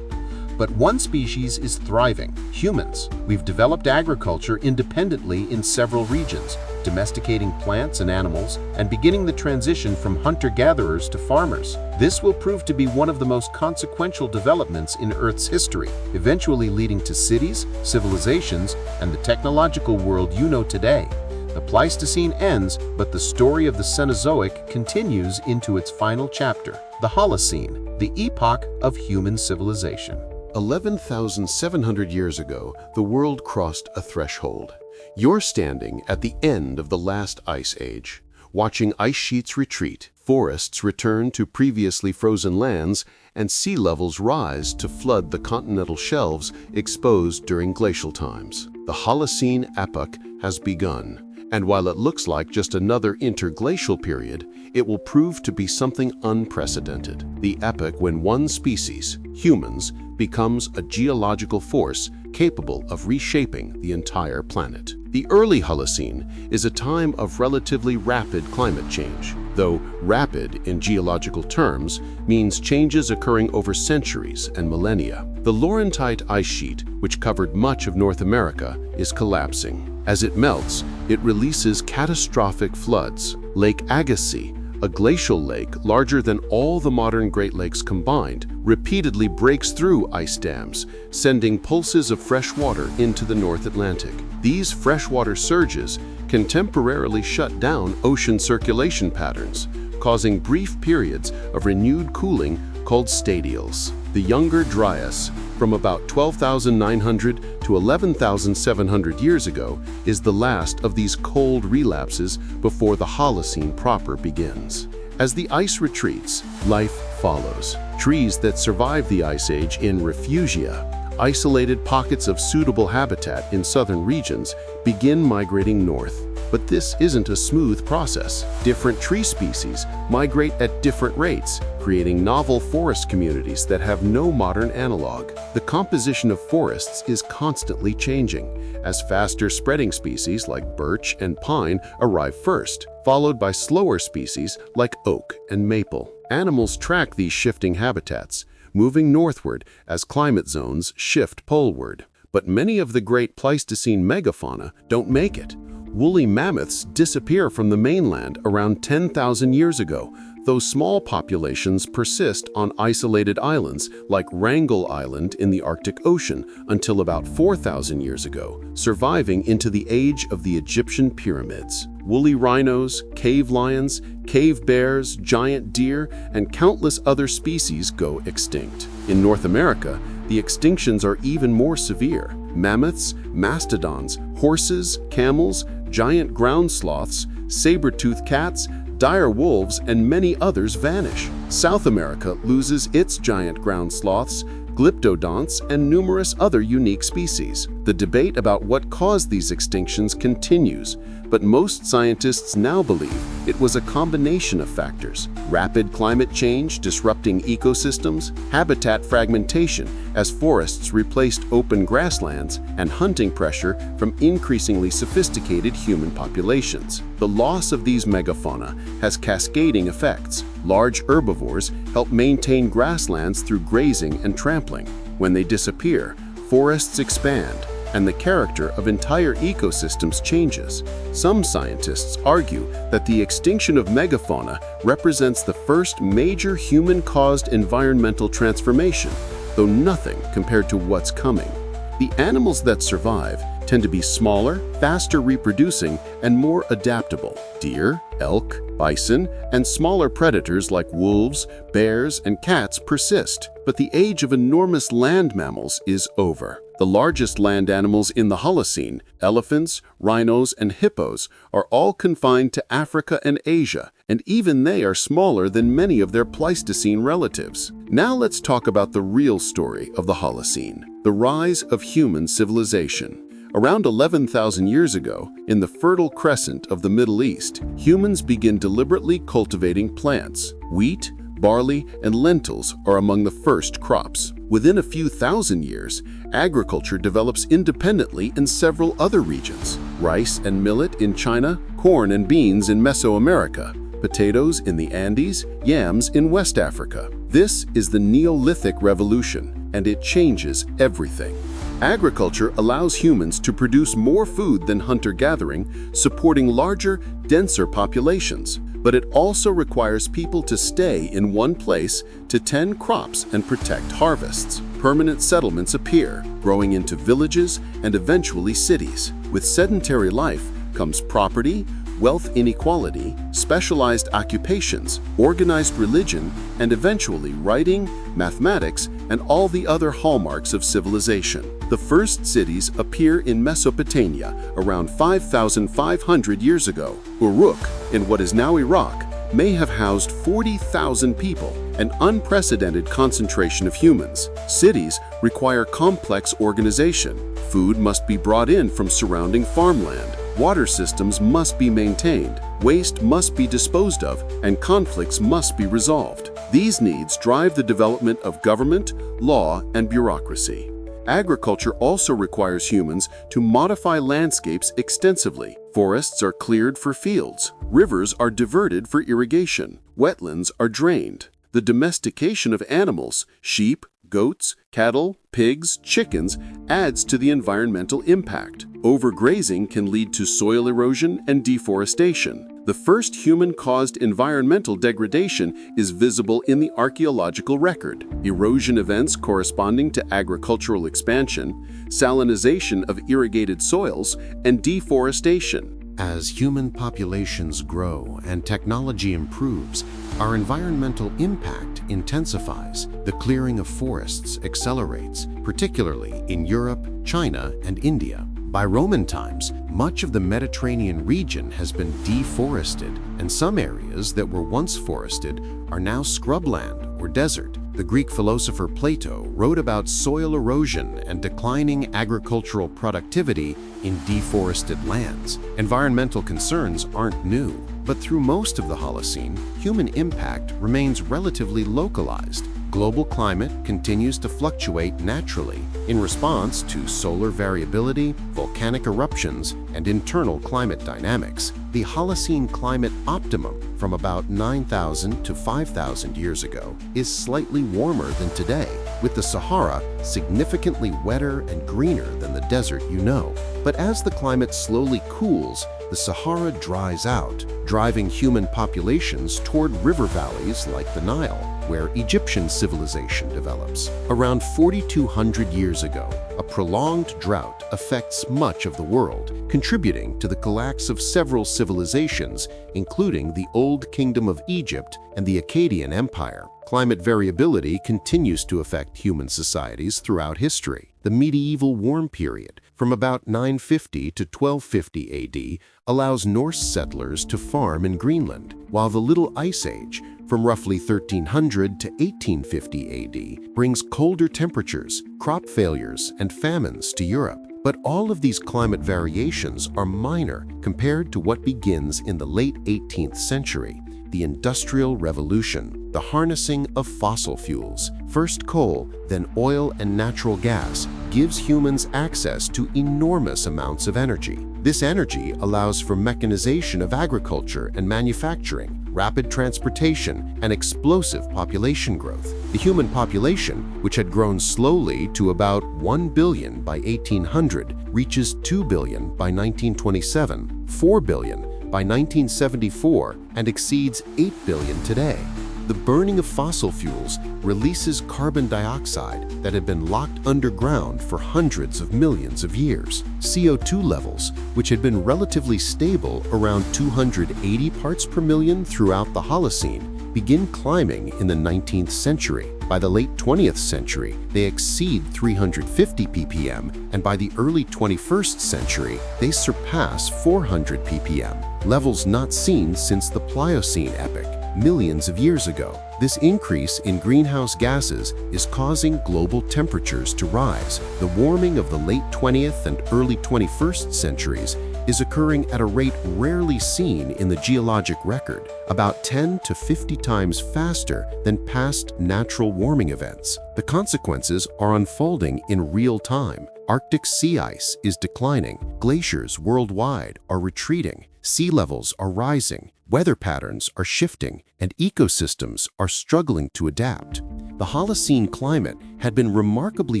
S3: But one species is thriving: humans. We've developed agriculture independently in several regions, domesticating plants and animals, and beginning the transition from hunter-gatherers to farmers. This will prove to be one of the most consequential developments in Earth's history, eventually leading to cities, civilizations, and the technological world you know today. The Pleistocene ends, but the story of the Cenozoic continues into its final chapter, the Holocene, the epoch of human civilization.
S1: 11,700 years ago, the world crossed a threshold. You're standing at the end of the last ice age, watching ice sheets retreat, forests return to previously frozen lands, and sea levels rise to flood the continental shelves exposed during glacial times. The Holocene epoch has begun. And while it looks like just another interglacial period, it will prove to be something unprecedented. The epoch when one species, humans, becomes a geological force capable of reshaping the entire planet. The early Holocene is a time of relatively rapid climate change, though rapid in geological terms means changes occurring over centuries and millennia. The Laurentide ice sheet, which covered much of North America, is collapsing. As it melts, it releases catastrophic floods. Lake Agassiz, a glacial lake larger than all the modern Great Lakes combined, repeatedly breaks through ice dams, sending pulses of fresh water into the North Atlantic. These freshwater surges can temporarily shut down ocean circulation patterns, causing brief periods of renewed cooling called stadials. The Younger Dryas, from about 12,900 to 11,700 years ago, is the last of these cold relapses before the Holocene proper begins. As the ice retreats, life follows. Trees that survive the Ice Age in refugia, isolated pockets of suitable habitat in southern regions, begin migrating north. But this isn't a smooth process. Different tree species migrate at different rates, creating novel forest communities that have no modern analog. The composition of forests is constantly changing, as faster spreading species like birch and pine arrive first, followed by slower species like oak and maple. Animals track these shifting habitats, moving northward as climate zones shift poleward. But many of the great Pleistocene megafauna don't make it. Woolly mammoths disappear from the mainland around 10,000 years ago, though small populations persist on isolated islands like Wrangel Island in the Arctic Ocean until about 4,000 years ago, surviving into the age of the Egyptian pyramids.
S3: woolly rhinos, cave lions, cave bears, giant deer, and countless other species go extinct. In North America, the extinctions are even more severe. Mammoths, mastodons, horses, camels, giant ground sloths, saber-tooth cats, dire wolves, and many others vanish. South America loses its giant ground sloths, glyptodonts, and numerous other unique species. The debate about what caused these extinctions continues, but most scientists now believe it was a combination of factors: rapid climate change disrupting ecosystems, habitat fragmentation as forests replaced open grasslands, and hunting pressure from increasingly sophisticated human populations. The loss of these megafauna has cascading effects. Large herbivores help maintain grasslands through grazing and trampling. When they disappear, forests expand, and the character of entire ecosystems changes. Some scientists argue that the extinction of megafauna represents the first major human-caused environmental transformation, though nothing compared to what's coming. The animals that survive tend to be smaller, faster reproducing, and more adaptable. Deer, elk, bison, and smaller predators like wolves, bears, and cats persist. But the age of enormous land mammals is over. The largest land animals in the Holocene, elephants, rhinos, and hippos, are all confined to Africa and Asia, and even they are smaller than many of their Pleistocene relatives. Now let's talk about the real story of the Holocene, the rise of human civilization. Around 11,000 years ago, in the Fertile Crescent of the Middle East, humans begin deliberately cultivating plants. Wheat, barley, and lentils are among the first crops. Within a few thousand years, agriculture develops independently in several other regions: rice and millet in China, corn and beans in Mesoamerica, potatoes in the Andes, yams in West Africa. This is the Neolithic Revolution, and it changes everything. Agriculture allows humans to produce more food than hunter-gathering, supporting larger, denser populations. But it also requires people to stay in one place to tend crops and protect harvests. Permanent settlements appear, growing into villages and eventually cities. With sedentary life comes property, wealth inequality, specialized occupations, organized religion, and eventually writing, mathematics, and all the other hallmarks of civilization. The first cities appear in Mesopotamia around 5,500 years ago. Uruk, in what is now Iraq, may have housed 40,000 people, an unprecedented concentration of humans. Cities require complex organization. Food must be brought in from surrounding farmland. Water systems must be maintained, waste must be disposed of, and conflicts must be resolved. These needs drive the development of government, law, and bureaucracy. Agriculture also requires humans to modify landscapes extensively. Forests are cleared for fields. Rivers are diverted for irrigation. Wetlands are drained. The domestication of animals, sheep, goats, cattle, pigs, chickens, adds to the environmental impact. Overgrazing can lead to soil erosion and deforestation. The first human-caused environmental degradation is visible in the archaeological record: erosion events corresponding to agricultural expansion, salinization of irrigated soils, and deforestation.
S1: As human populations grow and technology improves, our environmental impact intensifies. The clearing of forests accelerates, particularly in Europe, China, and India. By Roman times, much of the Mediterranean region has been deforested, and some areas that were once forested are now scrubland or desert. The Greek philosopher Plato wrote about soil erosion and declining agricultural productivity in deforested lands. Environmental concerns aren't new, but through most of the Holocene, human impact remains relatively localized. Global climate continues to fluctuate naturally in response to solar variability, volcanic eruptions, and internal climate dynamics. The Holocene climate optimum from about 9,000 to 5,000 years ago is slightly warmer than today, with the Sahara significantly wetter and greener than the desert you know. But as the climate slowly cools, the Sahara dries out, driving human populations toward river valleys like the Nile. where Egyptian civilization develops. Around 4,200 years ago, a prolonged drought affects much of the world, contributing to the collapse of several civilizations, including the Old Kingdom of Egypt and the Akkadian Empire. Climate variability continues to affect human societies throughout history. The medieval warm period, from about 950 to 1250 AD, allows Norse settlers to farm in Greenland, while the Little Ice Age, from roughly 1300 to 1850 AD, brings colder temperatures, crop failures, and famines to Europe. But all of these climate variations are minor compared to what begins in the late 18th century, the Industrial Revolution, the harnessing of fossil fuels. First coal, then oil and natural gas, gives humans access to enormous amounts of energy. This energy allows for mechanization of agriculture and manufacturing, rapid transportation, and explosive population growth. The human population, which had grown slowly to about 1 billion by 1800, reaches 2 billion by 1927, 4 billion by 1974, and exceeds 8 billion today. The burning of fossil fuels releases carbon dioxide that had been locked underground for hundreds of millions of years. CO2 levels, which had been relatively stable around 280 parts per million throughout the Holocene, begin climbing in the 19th century. By the late 20th century, they exceed 350 ppm, and by the early 21st century, they surpass 400 ppm, levels not seen since the Pliocene epoch, millions of years ago. This increase in greenhouse gases is causing global temperatures to rise. The warming of the late 20th and early 21st centuries is occurring at a rate rarely seen in the geologic record, about 10 to 50 times faster than past natural warming events. The consequences are unfolding in real time. Arctic sea ice is declining, glaciers worldwide are retreating, sea levels are rising, weather patterns are shifting, and ecosystems are struggling to adapt. The Holocene climate had been remarkably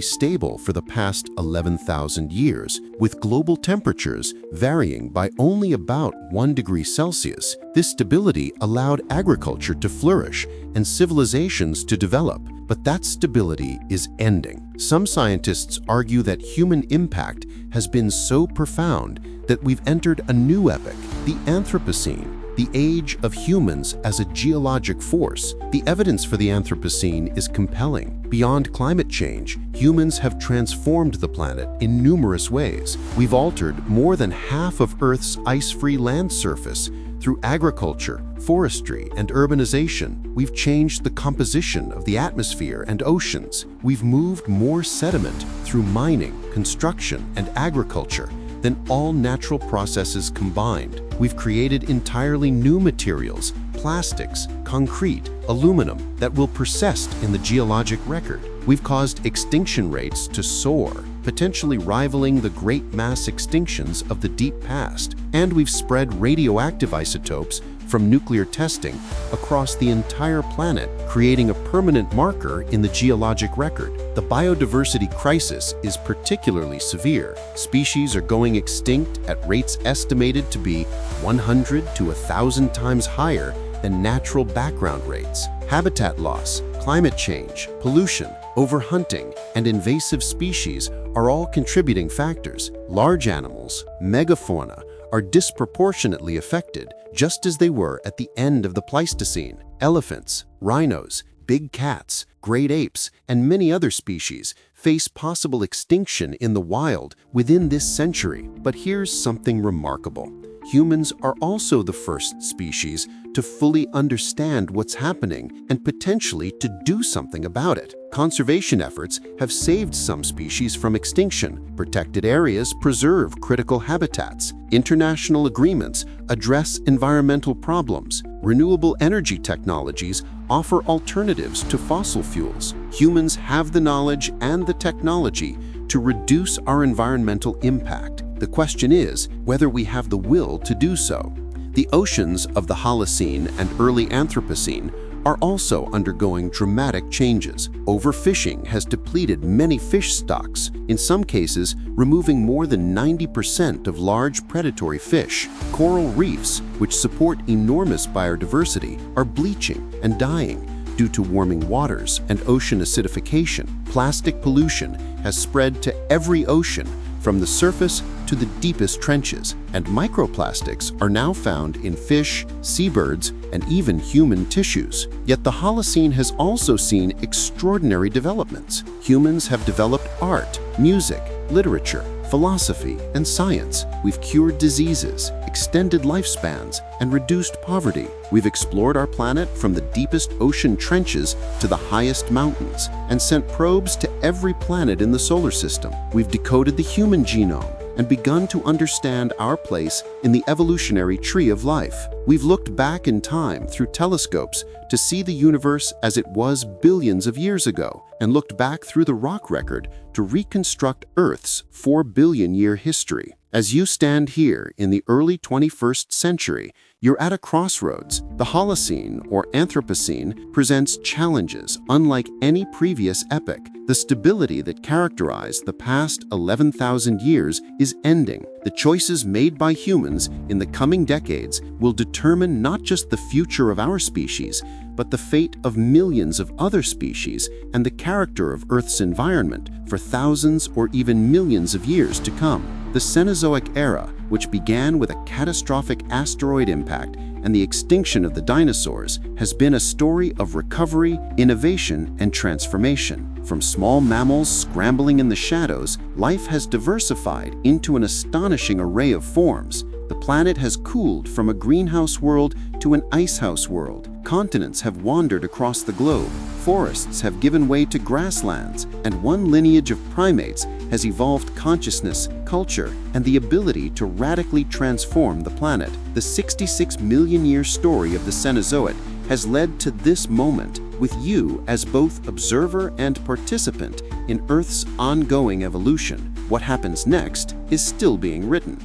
S1: stable for the past 11,000 years, with global temperatures varying by only about 1 degree Celsius. This stability allowed agriculture to flourish and civilizations to develop, but that stability is ending. Some scientists argue that human impact has been so profound that we've entered a new epoch, the Anthropocene, the age of humans as a geologic force. The evidence for the Anthropocene is compelling. Beyond climate change, humans have transformed the planet in numerous ways. We've altered more than half of Earth's ice-free land surface through agriculture, forestry, and urbanization. We've changed the composition of the atmosphere and oceans. We've moved more sediment through mining, construction, and agriculture than all natural processes combined. We've created entirely new materials, plastics, concrete, aluminum, that will persist in the geologic record. We've caused extinction rates to soar, potentially rivaling the great mass extinctions of the deep past. And we've spread radioactive isotopes from nuclear testing across the entire planet, creating a permanent marker in the geologic record. The biodiversity crisis is particularly severe. Species are going extinct at rates estimated to be 100 to 1,000 times higher than natural background rates. Habitat loss, climate change, pollution, overhunting, and invasive species are all contributing factors. Large animals, megafauna, are disproportionately affected, just as they were at the end of the Pleistocene. Elephants, rhinos, big cats, great apes, and many other species face possible extinction in the wild within this century. But here's something remarkable. Humans are also the first species to fully understand what's happening and potentially to do something about it. Conservation efforts have saved some species from extinction. Protected areas preserve critical habitats. International agreements address environmental problems. Renewable energy technologies offer alternatives to fossil fuels. Humans have the knowledge and the technology to reduce our environmental impact. The question is whether we have the will to do so. The oceans of the Holocene and early Anthropocene are also undergoing dramatic changes. Overfishing has depleted many fish stocks, in some cases removing more than 90% of large predatory fish. Coral reefs, which support enormous biodiversity, are bleaching and dying,
S3: Due to warming waters and ocean acidification, plastic pollution has spread to every ocean, from the surface to the deepest trenches, and microplastics are now found in fish, seabirds, and even human tissues. Yet the Holocene has also seen extraordinary developments. Humans have developed art, music, literature, philosophy, and science. We've cured diseases, extended lifespans, and reduced poverty. We've explored our planet from the deepest ocean trenches to the highest mountains, and sent probes to every planet in the solar system. We've decoded the human genome and begun to understand our place in the evolutionary tree of life. We've looked back in time through telescopes to see the universe as it was billions of years ago, and looked back through the rock record to reconstruct Earth's 4-billion-year history. As you stand here in the early 21st century, you're at a crossroads. The Holocene, or Anthropocene, presents challenges unlike any previous epoch. The stability that characterized the past 11,000 years is ending. The choices made by humans in the coming decades will determine not just the future of our species, but the fate of millions of other species and the character of Earth's environment for thousands or even millions of years to come. The Cenozoic Era, which began with a catastrophic asteroid impact and the extinction of the dinosaurs, has been a story of recovery, innovation, and transformation. From small mammals scrambling in the shadows, life has diversified into an astonishing array of forms. The planet has cooled from a greenhouse world to an icehouse world. Continents have wandered across the globe. Forests have given way to grasslands, and one lineage of primates has evolved consciousness, culture, and the ability to radically transform the planet. The 66-million-year story of the Cenozoic has led to this moment, with you as both observer and participant in Earth's ongoing evolution. What happens next is still being written.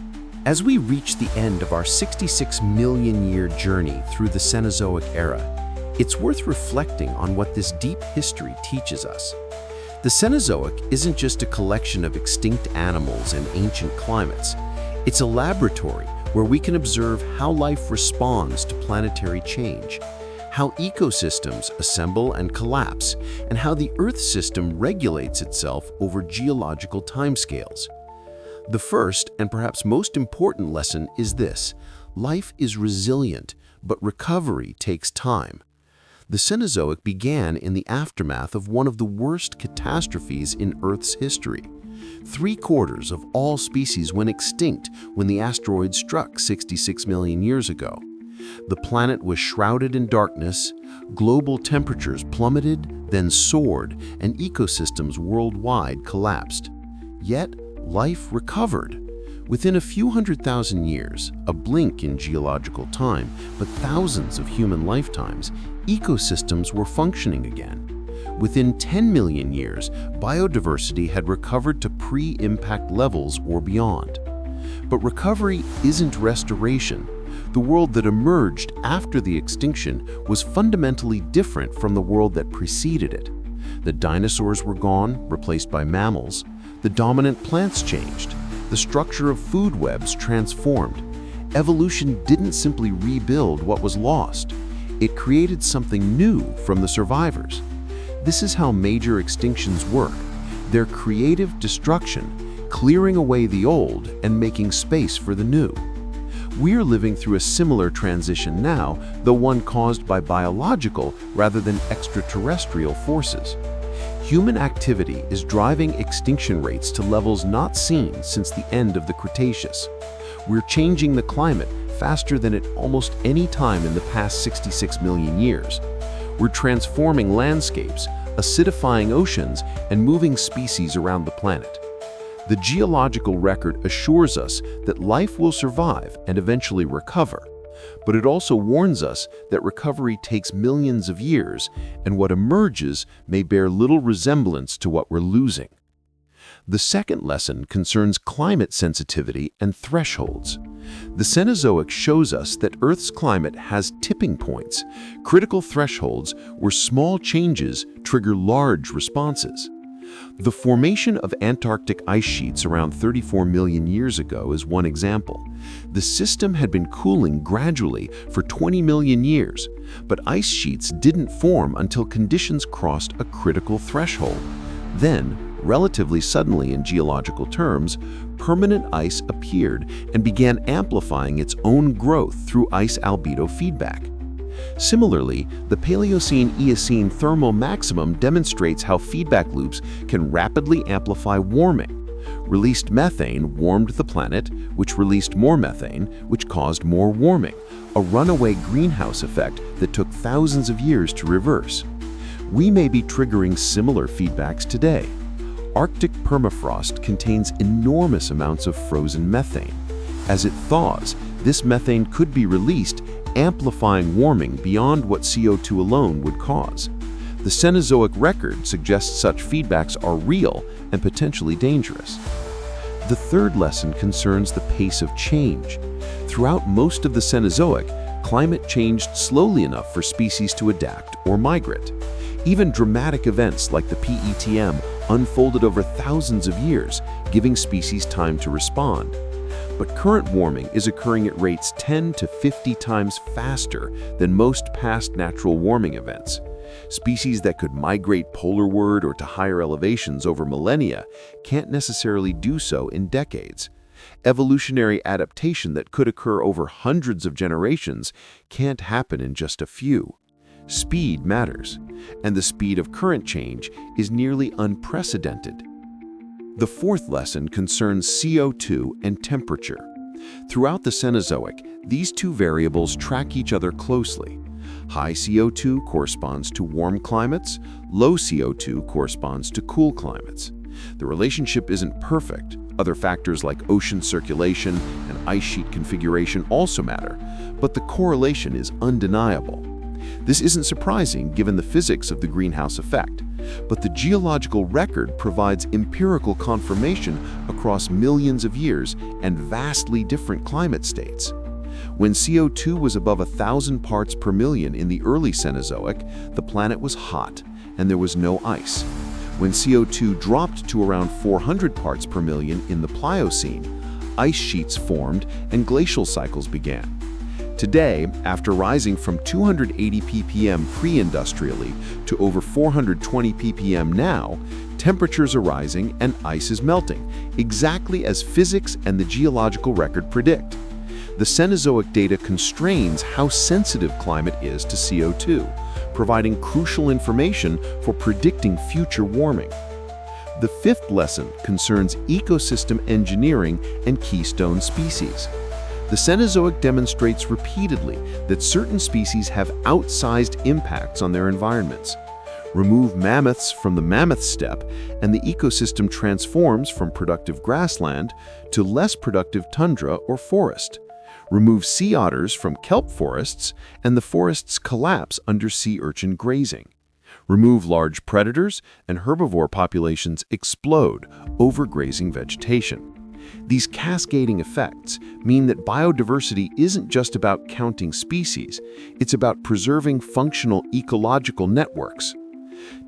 S1: As we reach the end of our 66-million-year journey through the Cenozoic Era, it's worth reflecting on what this deep history teaches us. The Cenozoic isn't just a collection of extinct animals and ancient climates. It's a laboratory where we can observe how life responds to planetary change, how ecosystems assemble and collapse, and how the Earth system regulates itself over geological timescales. The first and perhaps most important lesson is this: life is resilient, but recovery takes time. The Cenozoic began in the aftermath of one of the worst catastrophes in Earth's history. 3/4 of all species went extinct when the asteroid struck 66 million years ago. The planet was shrouded in darkness, global temperatures plummeted, then soared, and ecosystems worldwide collapsed. Yet, life recovered. Within a few 100,000 years, a blink in geological time, but thousands of human lifetimes, ecosystems were functioning again. Within 10 million years, biodiversity had recovered to pre-impact levels or beyond. But recovery isn't restoration. The world that emerged after the extinction was fundamentally different from the world that preceded it. The dinosaurs were gone, replaced by mammals. The dominant plants changed. The structure of food webs transformed. Evolution didn't simply rebuild what was lost. It created something new from the survivors. This is how major extinctions work. They're creative destruction, clearing away the old and making space for the new. We're living through a similar transition now, though one caused by biological rather than extraterrestrial forces. Human activity is driving extinction rates to levels not seen since the end of the Cretaceous. We're changing the climate faster than at almost any time in the past 66 million years. We're transforming landscapes, acidifying oceans, and moving species around the planet. The geological record assures us that life will survive and eventually recover. But it also warns us that recovery takes millions of years, and what emerges may bear little resemblance to what we're losing. The second lesson concerns climate sensitivity and thresholds. The Cenozoic shows us that Earth's climate has tipping points, critical thresholds where small changes trigger large responses.
S2: The formation of Antarctic ice sheets around 34 million years ago is one example. The system had been cooling gradually for 20 million years, but ice sheets didn't form until conditions crossed a critical threshold. Then, relatively suddenly in geological terms, permanent ice appeared and began amplifying its own growth through ice albedo feedback. Similarly, the Paleocene-Eocene thermal maximum demonstrates how feedback loops can rapidly amplify warming. Released methane warmed the planet, which released more methane, which caused more warming, a runaway greenhouse effect that took thousands of years to reverse. We may be triggering similar feedbacks today. Arctic permafrost contains enormous amounts of frozen methane. As it thaws, this methane could be released, amplifying warming beyond what CO2 alone would cause. The Cenozoic record suggests such feedbacks are real and potentially dangerous. The third lesson concerns the pace of change. Throughout most of the Cenozoic, climate changed slowly enough for species to adapt or migrate. Even dramatic events like the PETM unfolded over thousands of years, giving species time to respond. But current warming is occurring at rates 10 to 50 times faster than most past natural warming events. Species that could migrate polarward or to higher elevations over millennia can't necessarily do so in decades. Evolutionary adaptation that could occur over hundreds of generations can't happen in just a few. Speed matters, and the speed of current change is nearly unprecedented. The fourth lesson concerns CO2 and temperature. Throughout the Cenozoic, these two variables track each other closely. High CO2 corresponds to warm climates, low CO2 corresponds to cool climates. The relationship isn't perfect. Other factors like ocean circulation and ice sheet configuration also matter, but the correlation is undeniable. This isn't surprising given the physics of the greenhouse effect, but the geological record provides empirical confirmation across millions of years and vastly different climate states. When CO2 was above 1,000 parts per million in the early Cenozoic, the planet was hot and there was no ice. When CO2 dropped to around 400 parts per million in the Pliocene, ice sheets formed and glacial cycles began. Today, after rising from 280 ppm pre-industrially to over 420 ppm now, temperatures are rising and ice is melting, exactly as physics and the geological record predict. The Cenozoic data constrains how sensitive climate is to CO2, providing crucial information for predicting future warming. The fifth lesson concerns ecosystem engineering and keystone species. The Cenozoic demonstrates repeatedly that certain species have outsized impacts on their environments. Remove mammoths from the mammoth steppe, and the ecosystem transforms from productive grassland to less productive tundra or forest. Remove sea otters from kelp forests, and the forests collapse under sea urchin grazing. Remove large predators, and herbivore populations explode, overgrazing vegetation. These cascading effects mean that biodiversity isn't just about counting species, it's about preserving functional ecological networks.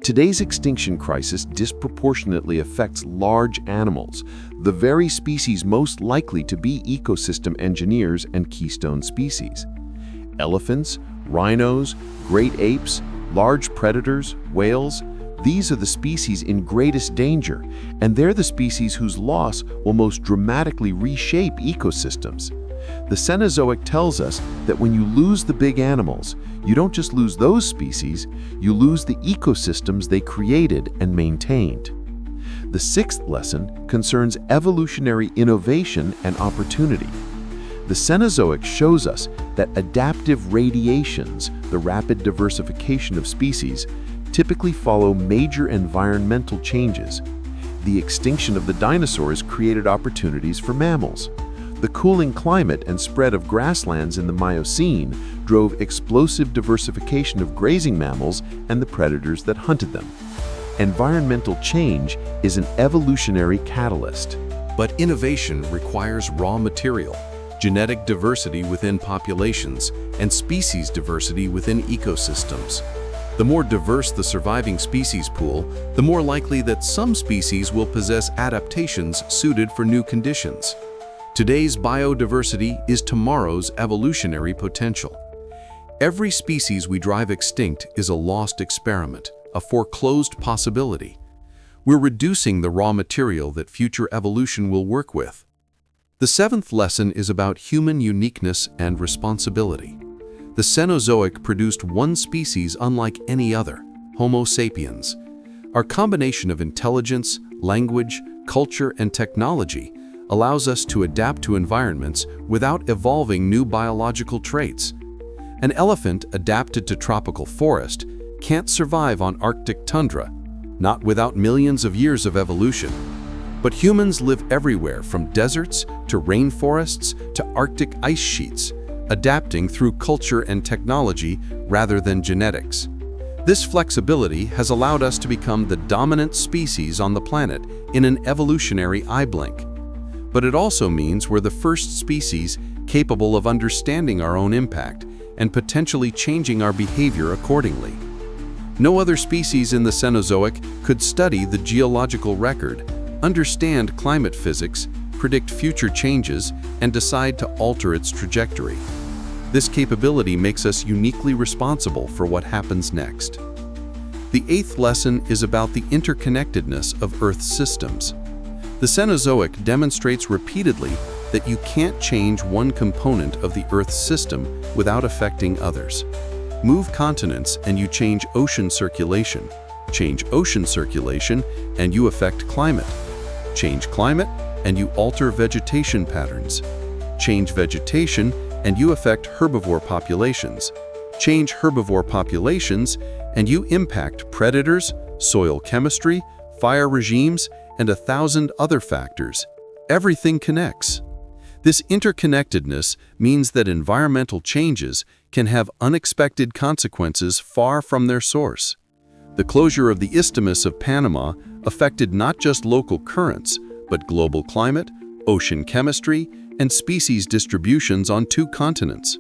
S2: Today's extinction crisis disproportionately affects large animals, the very species most likely to be ecosystem engineers and keystone species. Elephants, rhinos, great apes, large predators, whales, these are the species in greatest danger, and they're the species whose loss will most dramatically reshape ecosystems. The Cenozoic tells us that when you lose the big animals, you don't just lose those species, you lose the ecosystems they created and maintained. The sixth lesson concerns evolutionary innovation and opportunity. The Cenozoic shows us that adaptive radiations, the rapid diversification of species, typically follow major environmental changes. The extinction of the dinosaurs created opportunities for mammals. The cooling climate and spread of grasslands in the Miocene drove explosive diversification of grazing mammals and the predators that hunted them. Environmental change is an evolutionary catalyst.
S1: But innovation requires raw material, genetic diversity within populations, and species diversity within ecosystems.
S3: The more diverse the surviving species pool, the more likely that some species will possess adaptations suited for new conditions. Today's biodiversity is tomorrow's evolutionary potential. Every species we drive extinct is a lost experiment, a foreclosed possibility. We're reducing the raw material that future evolution will work with. The seventh lesson is about human uniqueness and responsibility. The Cenozoic produced one species unlike any other, Homo sapiens. Our combination of intelligence, language, culture, and technology allows us to adapt to environments without evolving new biological traits. An elephant adapted to tropical forest can't survive on Arctic tundra, not without millions of years of evolution. But humans live everywhere from deserts to rainforests to Arctic ice sheets, adapting through culture and technology rather than genetics. This flexibility has allowed us to become the dominant species on the planet in an evolutionary eye blink. But it also means we're the first species capable of understanding our own impact and potentially changing our behavior accordingly. No other species in the Cenozoic could study the geological record, understand climate physics, predict future changes, and decide to alter its trajectory. This capability makes us uniquely responsible for what happens next. The eighth lesson is about the interconnectedness of Earth's systems. The Cenozoic demonstrates repeatedly that you can't change one component of the Earth's system without affecting others. Move continents and you change ocean circulation. Change ocean circulation and you affect climate. Change climate and you alter vegetation patterns. Change vegetation and you affect herbivore populations. Change herbivore populations and you impact predators, soil chemistry, fire regimes, and 1,000 other factors. Everything connects. This interconnectedness means that environmental changes can have unexpected consequences far from their source. The closure of the Isthmus of Panama affected not just local currents, but global climate, ocean chemistry, and species distributions on 2 continents.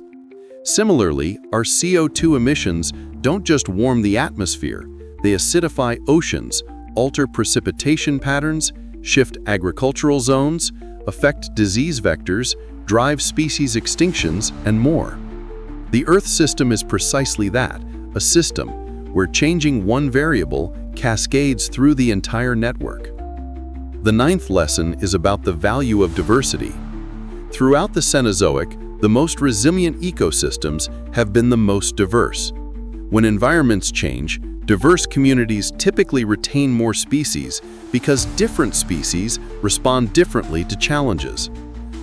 S3: Similarly, our CO2 emissions don't just warm the atmosphere, they acidify oceans, alter precipitation patterns, shift agricultural zones, affect disease vectors, drive species extinctions, and more. The Earth system is precisely that, a system where changing one variable cascades through the entire network. The ninth lesson is about the value of diversity. Throughout the Cenozoic, the most resilient ecosystems have been the most diverse. When environments change, diverse communities typically retain more species because different species respond differently to challenges.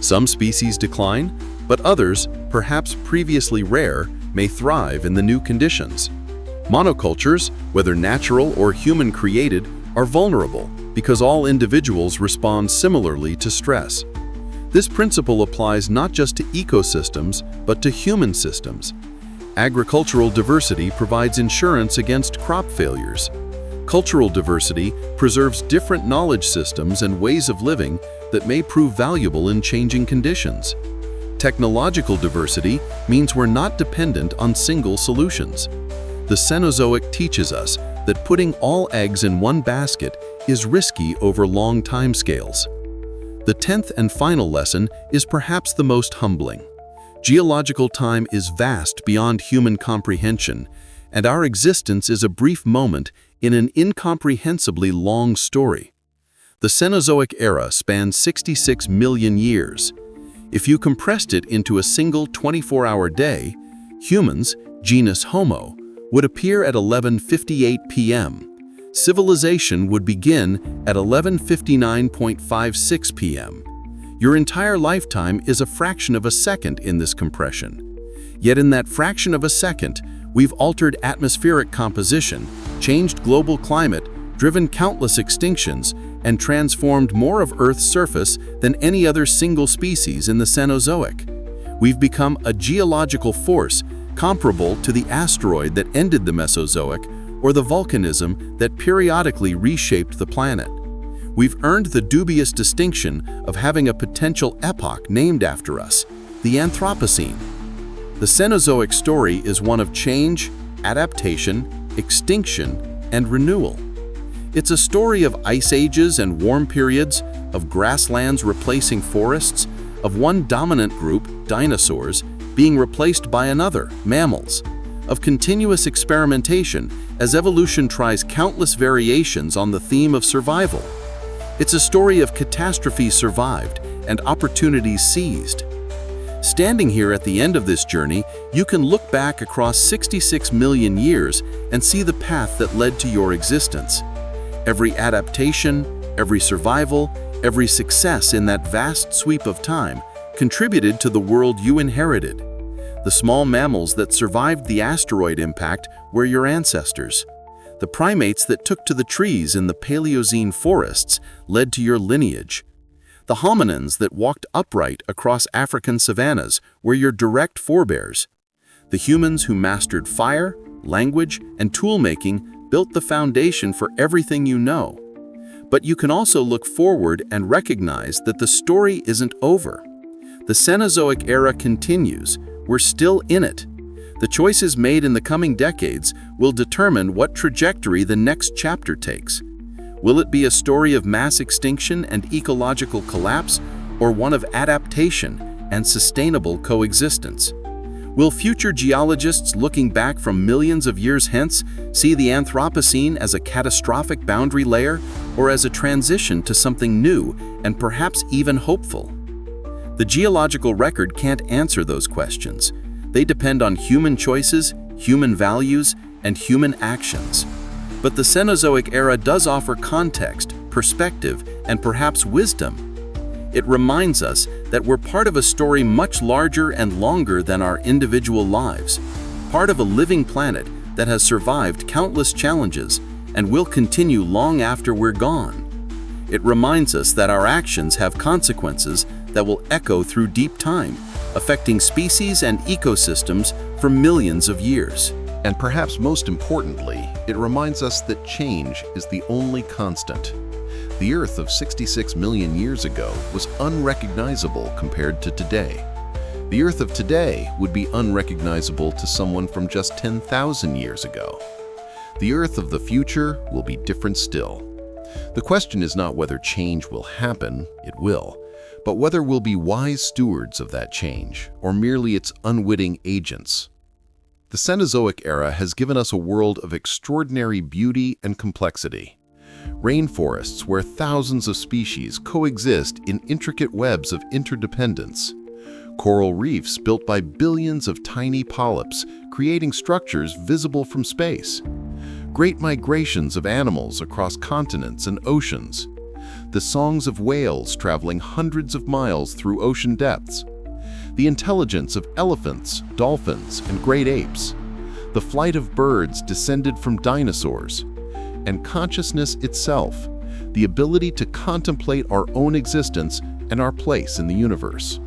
S3: Some species decline, but others, perhaps previously rare, may thrive in the new conditions. Monocultures, whether natural or human-created, are vulnerable because all individuals respond similarly to stress. This principle applies not just to ecosystems, but to human systems. Agricultural diversity provides insurance against crop failures. Cultural diversity preserves different knowledge systems and ways of living that may prove valuable in changing conditions. Technological diversity means we're not dependent on single solutions. The Cenozoic teaches us that putting all eggs in one basket is risky over long timescales. The 10th and final lesson is perhaps the most humbling. Geological time is vast beyond human comprehension, and our existence is a brief moment in an incomprehensibly long story. The Cenozoic Era spans 66 million years. If you compressed it into a single 24-hour day, humans, genus Homo, would appear at 11:58 p.m. Civilization would begin at 11:59.56 p.m. Your entire lifetime is a fraction of a second in this compression. Yet in that fraction of a second, we've altered atmospheric composition, changed global climate, driven countless extinctions, and transformed more of Earth's surface than any other single species in the Cenozoic. We've become a geological force comparable to the asteroid that ended the Mesozoic or the volcanism that periodically reshaped the planet. We've earned the dubious distinction of having a potential epoch named after us, the Anthropocene. The Cenozoic story is one of change, adaptation, extinction, and renewal. It's a story of ice ages and warm periods, of grasslands replacing forests, of one dominant group, dinosaurs, being replaced by another, mammals, of continuous experimentation as evolution tries countless variations on the theme of survival. It's a story of catastrophes survived and opportunities seized. Standing here at the end of this journey, you can look back across 66 million years and see the path that led to your existence. Every adaptation, every survival, every success in that vast sweep of time contributed to the world you inherited. The small mammals that survived the asteroid impact were your ancestors. The primates that took to the trees in the Paleocene forests led to your lineage. The hominins that walked upright across African savannas were your direct forebears. The humans who mastered fire, language, and tool-making built the foundation for everything you know. But you can also look forward and recognize that the story isn't over. The Cenozoic Era continues. We're still in it. The choices made in the coming decades will determine what trajectory the next chapter takes. Will it be a story of mass extinction and ecological collapse, or one of adaptation and sustainable coexistence? Will future geologists looking back from millions of years hence see the Anthropocene as a catastrophic boundary layer, or as a transition to something new and perhaps even hopeful? The geological record can't answer those questions. They depend on human choices, human values, and human actions. But the Cenozoic Era does offer context, perspective, and perhaps wisdom. It reminds us that we're part of a story much larger and longer than our individual lives, part of a living planet that has survived countless challenges and will continue long after we're gone. It reminds us that our actions have consequences that will echo through deep time, affecting species and ecosystems for millions of years.
S1: And perhaps most importantly, it reminds us that change is the only constant. The Earth of 66 million years ago was unrecognizable compared to today. The Earth of today would be unrecognizable to someone from just 10,000 years ago. The Earth of the future will be different still. The question is not whether change will happen, it will, but whether we'll be wise stewards of that change, or merely its unwitting agents. The Cenozoic Era has given us a world of extraordinary beauty and complexity. Rainforests where thousands of species coexist in intricate webs of interdependence. Coral reefs built by billions of tiny polyps, creating structures visible from space. Great migrations of animals across continents and oceans. The songs of whales traveling hundreds of miles through ocean depths. The intelligence of elephants, dolphins, and great apes. The flight of birds descended from dinosaurs. And consciousness itself, the ability to contemplate our own existence and our place in the universe.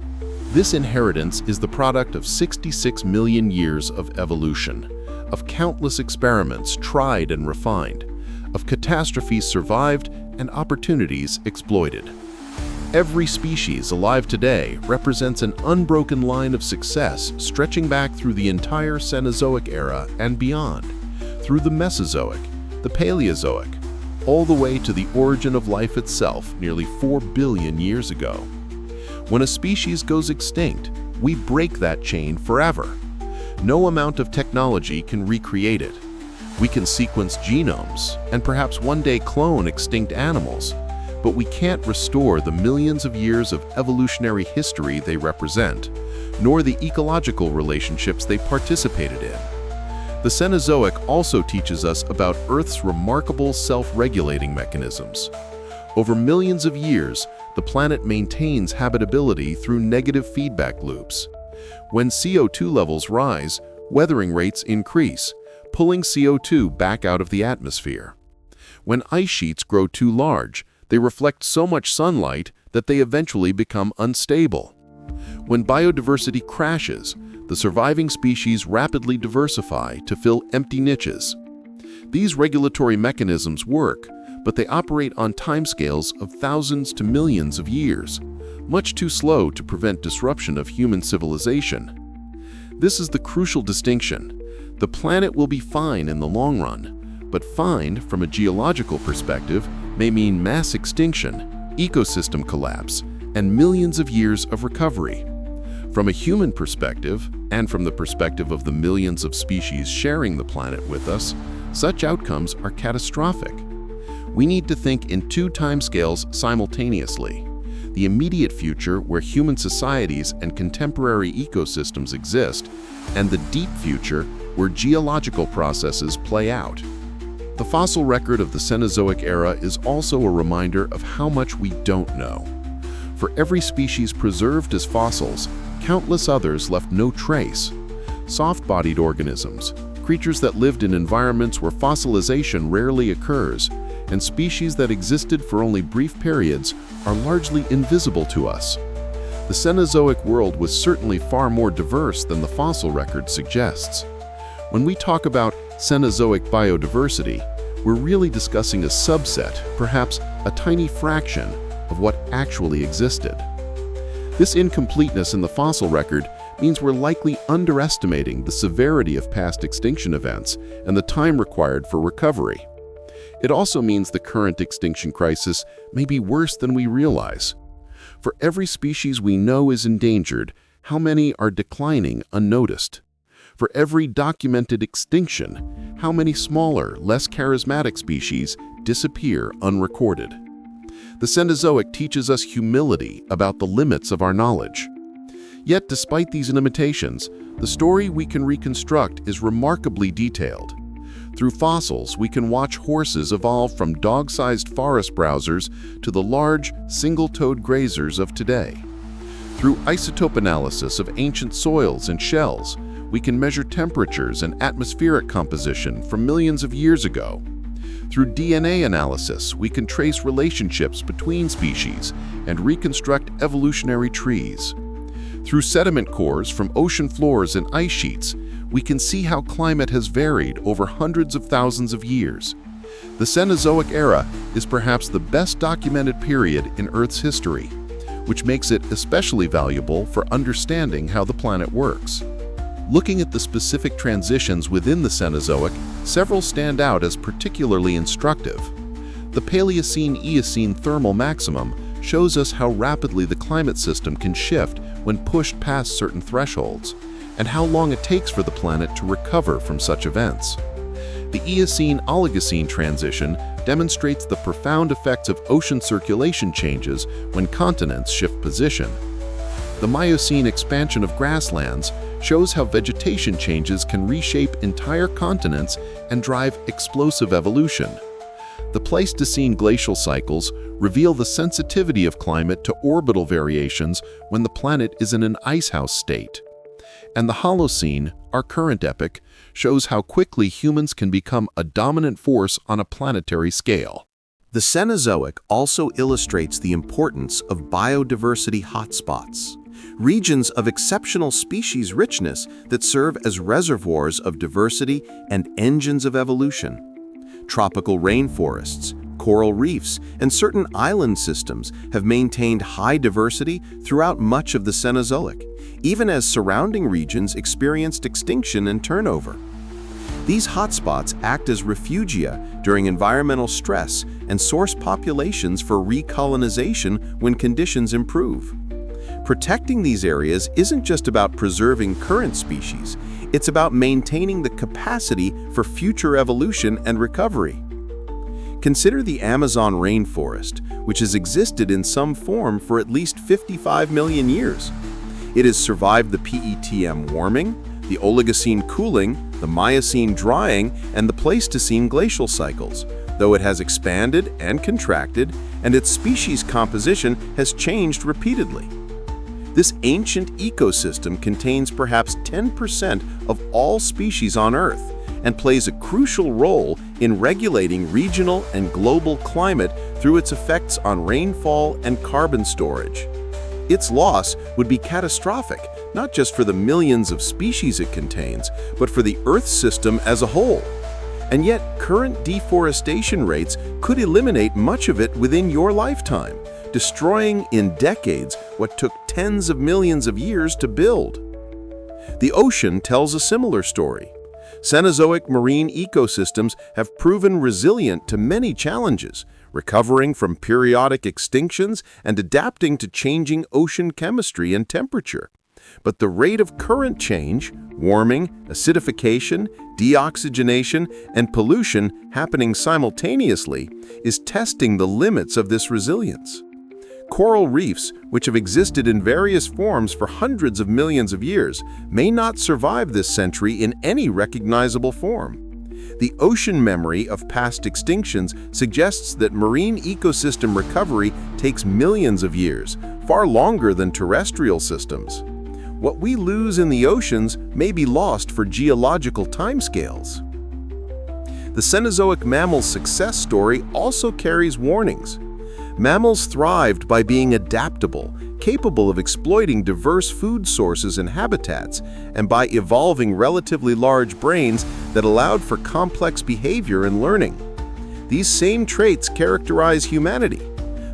S1: This inheritance is the product of 66 million years of evolution, of countless experiments tried and refined, of catastrophes survived and opportunities exploited. Every species alive today represents an unbroken line of success stretching back through the entire Cenozoic Era and beyond, through the Mesozoic, the Paleozoic, all the way to the origin of life itself nearly 4 billion years ago. When a species goes extinct, we break that chain forever. No amount of technology can recreate it. We can sequence genomes and perhaps one day clone extinct animals, but we can't restore the millions of years of evolutionary history they represent, nor the ecological relationships they participated in. The Cenozoic also teaches us about Earth's remarkable self-regulating mechanisms. Over millions of years, the planet maintains habitability through negative feedback loops. When CO2 levels rise, weathering rates increase, pulling CO2 back out of the atmosphere. When ice sheets grow too large, they reflect so much sunlight that they eventually become unstable. When biodiversity crashes, the surviving species rapidly diversify to fill empty niches. These regulatory mechanisms work, but they operate on timescales of thousands to millions of years, much too slow to prevent disruption of human civilization. This is the crucial distinction.
S3: The planet will be fine in the long run, but fine from a geological perspective may mean mass extinction, ecosystem collapse, and millions of years of recovery. From a human perspective, and from the perspective of the millions of species sharing the planet with us, such outcomes are catastrophic. We need to think in two timescales simultaneously: the immediate future where human societies and contemporary ecosystems exist, and the deep future where geological processes play out. The fossil record of the Cenozoic era is also a reminder of how much we don't know. For every species preserved as fossils, countless others left no trace. Soft-bodied organisms, creatures that lived in environments where fossilization rarely occurs, and species that existed for only brief periods are largely invisible to us. The Cenozoic world was certainly far more diverse than the fossil record suggests. When we talk about Cenozoic biodiversity, we're really discussing a subset, perhaps a tiny fraction, of what actually existed. This incompleteness in the fossil record means we're likely underestimating the severity of past extinction events and the time required for recovery. It also means the current extinction crisis may be worse than we realize. For every species we know is endangered, how many are declining unnoticed? For every documented extinction, how many smaller, less charismatic species disappear unrecorded? The Cenozoic teaches us humility about the limits of our knowledge. Yet, despite these limitations, the story we can reconstruct is remarkably detailed. Through fossils, we can watch horses evolve from dog-sized forest browsers to the large, single-toed grazers of today. Through isotope analysis of ancient soils and shells, we can measure temperatures and atmospheric composition from millions of years ago. Through DNA analysis, we can trace relationships between species and reconstruct evolutionary trees. Through sediment cores from ocean floors and ice sheets, we can see how climate has varied over hundreds of thousands of years. The Cenozoic era is perhaps the best documented period in Earth's history, which makes it especially valuable for understanding how the planet works. Looking at the specific transitions within the Cenozoic, several stand out as particularly instructive. The Paleocene-Eocene thermal maximum shows us how rapidly the climate system can shift when pushed past certain thresholds, and how long it takes for the planet to recover from such events. The Eocene-Oligocene transition demonstrates the profound effects of ocean circulation changes when continents shift position. The Miocene expansion of grasslands shows how vegetation changes can reshape entire continents and drive explosive evolution. The Pleistocene glacial cycles reveal the sensitivity of climate to orbital variations when the planet is in an icehouse state. And the Holocene, our current epoch, shows how quickly humans can become a dominant force on a planetary scale.
S1: The Cenozoic also illustrates the importance of biodiversity hotspots, regions of exceptional species richness that serve as reservoirs of diversity and engines of evolution. Tropical rainforests, coral reefs, and certain island systems have maintained high diversity throughout much of the Cenozoic, even as surrounding regions experienced extinction and turnover. These hotspots act as refugia during environmental stress and source populations for recolonization when conditions improve. Protecting these areas isn't just about preserving current species, it's about maintaining the capacity for future evolution and recovery. Consider the Amazon rainforest, which has existed in some form for at least 55 million years. It has survived the PETM warming, the Oligocene cooling, the Miocene drying, and the Pleistocene glacial cycles, though it has expanded and contracted, and its species composition has changed repeatedly. This ancient ecosystem contains perhaps 10% of all species on Earth and plays a crucial role in regulating regional and global climate through its effects on rainfall and carbon storage. Its loss would be catastrophic, not just for the millions of species it contains, but for the Earth system as a whole. And yet, current deforestation rates could eliminate much of it within your lifetime, destroying in decades what took tens of millions of years to build. The ocean tells a similar story.
S3: Cenozoic marine ecosystems have proven resilient to many challenges, recovering from periodic extinctions and adapting to changing ocean chemistry and temperature. But the rate of current change, warming, acidification, deoxygenation, and pollution happening simultaneously is testing the limits of this resilience. Coral reefs, which have existed in various forms for hundreds of millions of years, may not survive this century in any recognizable form. The ocean memory of past extinctions suggests that marine ecosystem recovery takes millions of years, far longer than terrestrial systems. What we lose in the oceans may be lost for geological timescales. The Cenozoic mammal's success story also carries warnings. Mammals thrived by being adaptable, capable of exploiting diverse food sources and habitats, and by evolving relatively large brains that allowed for complex behavior and learning. These same traits characterize humanity,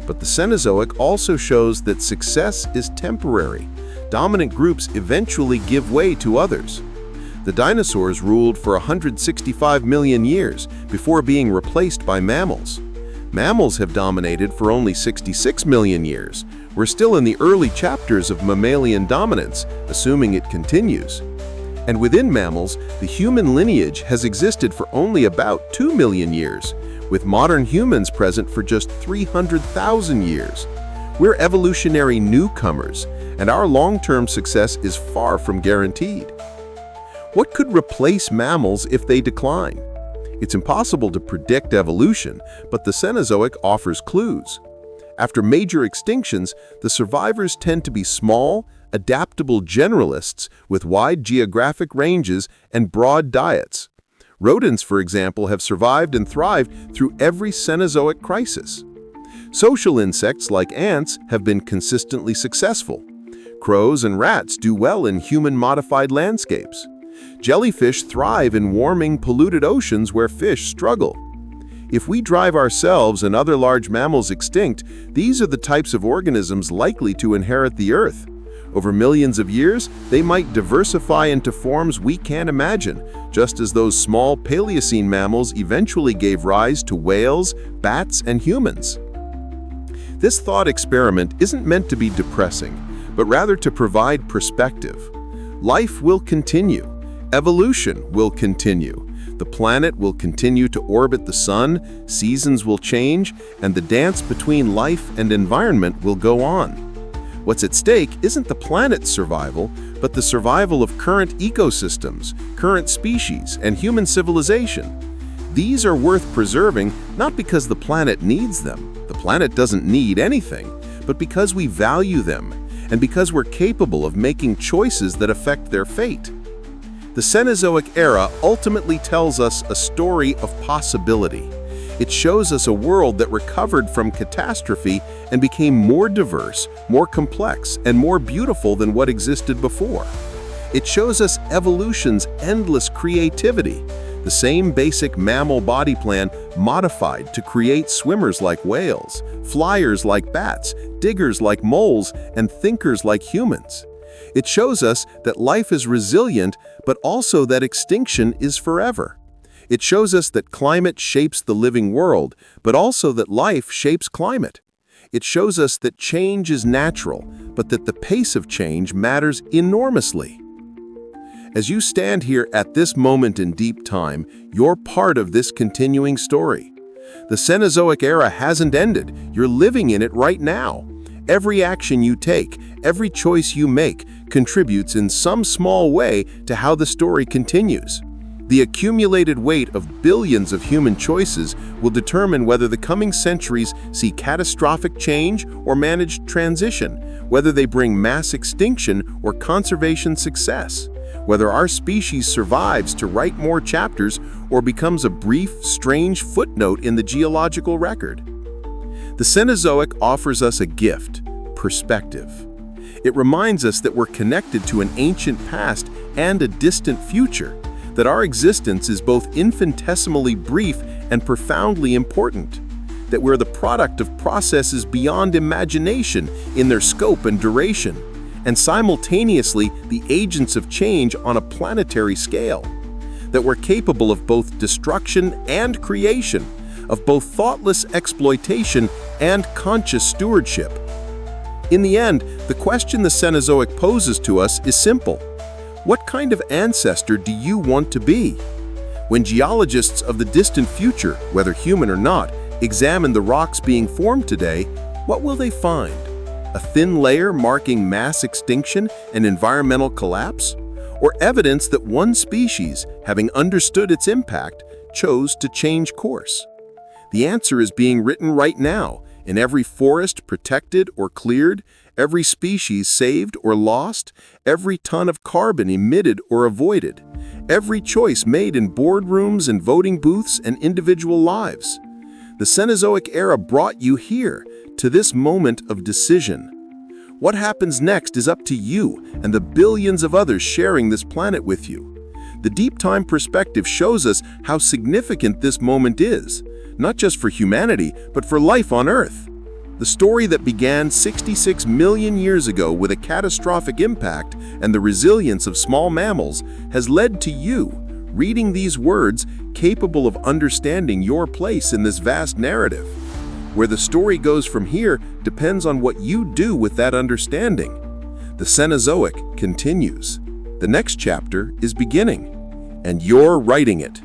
S3: but the Cenozoic also shows that success is temporary. Dominant groups eventually give way to others. The dinosaurs ruled for 165 million years before being replaced by mammals. Mammals have dominated for only 66 million years. We're still in the early chapters of mammalian dominance, assuming it continues. And within mammals, the human lineage has existed for only about 2 million years, with modern humans present for just 300,000 years. We're evolutionary newcomers, and our long-term success is far from guaranteed. What could replace mammals if they decline? It's impossible to predict evolution, but the Cenozoic offers clues. After major extinctions, the survivors tend to be small, adaptable generalists with wide geographic ranges and broad diets. Rodents, for example, have survived and thrived through every Cenozoic crisis. Social insects like ants have been consistently successful. Crows and rats do well in human-modified landscapes. Jellyfish thrive in warming, polluted oceans where fish struggle. If we drive ourselves and other large mammals extinct, these are the types of organisms likely to inherit the Earth. Over millions of years, they might diversify into forms we can't imagine, just as those small Paleocene mammals eventually gave rise to whales, bats, and humans. This thought experiment isn't meant to be depressing, but rather to provide perspective. Life will continue. Evolution will continue. The planet will continue to orbit the sun, seasons will change, and the dance between life and environment will go on. What's at stake isn't the planet's survival, but the survival of current ecosystems, current species, and human civilization. These are worth preserving not because the planet needs them. The planet doesn't need anything, but because we value them, and because we're capable of making choices that affect their fate. The Cenozoic Era ultimately tells us a story of possibility. It shows us a world that recovered from catastrophe and became more diverse, more complex, and more beautiful than what existed before. It shows us evolution's endless creativity, the same basic mammal body plan modified to create swimmers like whales, flyers like bats, diggers like moles, and thinkers like humans. It shows us that life is resilient, but also that extinction is forever. It shows us that climate shapes the living world, but also that life shapes climate. It shows us that change is natural, but that the pace of change matters enormously. As you stand here at this moment in deep time, you're part of this continuing story. The Cenozoic Era hasn't ended. You're living in it right now. Every action you take, every choice you make, contributes in some small way to how the story continues. The accumulated weight of billions of human choices will determine whether the coming centuries see catastrophic change or managed transition, whether they bring mass extinction or conservation success, whether our species survives to write more chapters or becomes a brief, strange footnote in the geological record. The Cenozoic offers us a gift: perspective. It reminds us that we're connected to an ancient past and a distant future, that our existence is both infinitesimally brief and profoundly important, that we're the product of processes beyond imagination in their scope and duration, and simultaneously the agents of change on a planetary scale. that we're capable of both destruction and creation, of both thoughtless exploitation and conscious stewardship. In the end, the question the Cenozoic poses to us is simple. What kind of ancestor do you want to be? When geologists of the distant future, whether human or not, examine the rocks being formed today, what will they find? A thin layer marking mass extinction and environmental collapse? Or evidence that one species, having understood its impact, chose to change course? The answer is being written right now, in every forest protected or cleared, every species saved or lost, every ton of carbon emitted or avoided, every choice made in boardrooms and voting booths and individual lives. The Cenozoic Era brought you here, to this moment of decision. What happens next is up to you and the billions of others sharing this planet with you. The deep time perspective shows us how significant this moment is, not just for humanity, but for life on Earth. The story that began 66 million years ago with a catastrophic impact and the resilience of small mammals has led to you, reading these words, capable of understanding your place in this vast narrative. Where the story goes from here depends on what you do with that understanding. The Cenozoic continues. The next chapter is beginning, and you're writing it.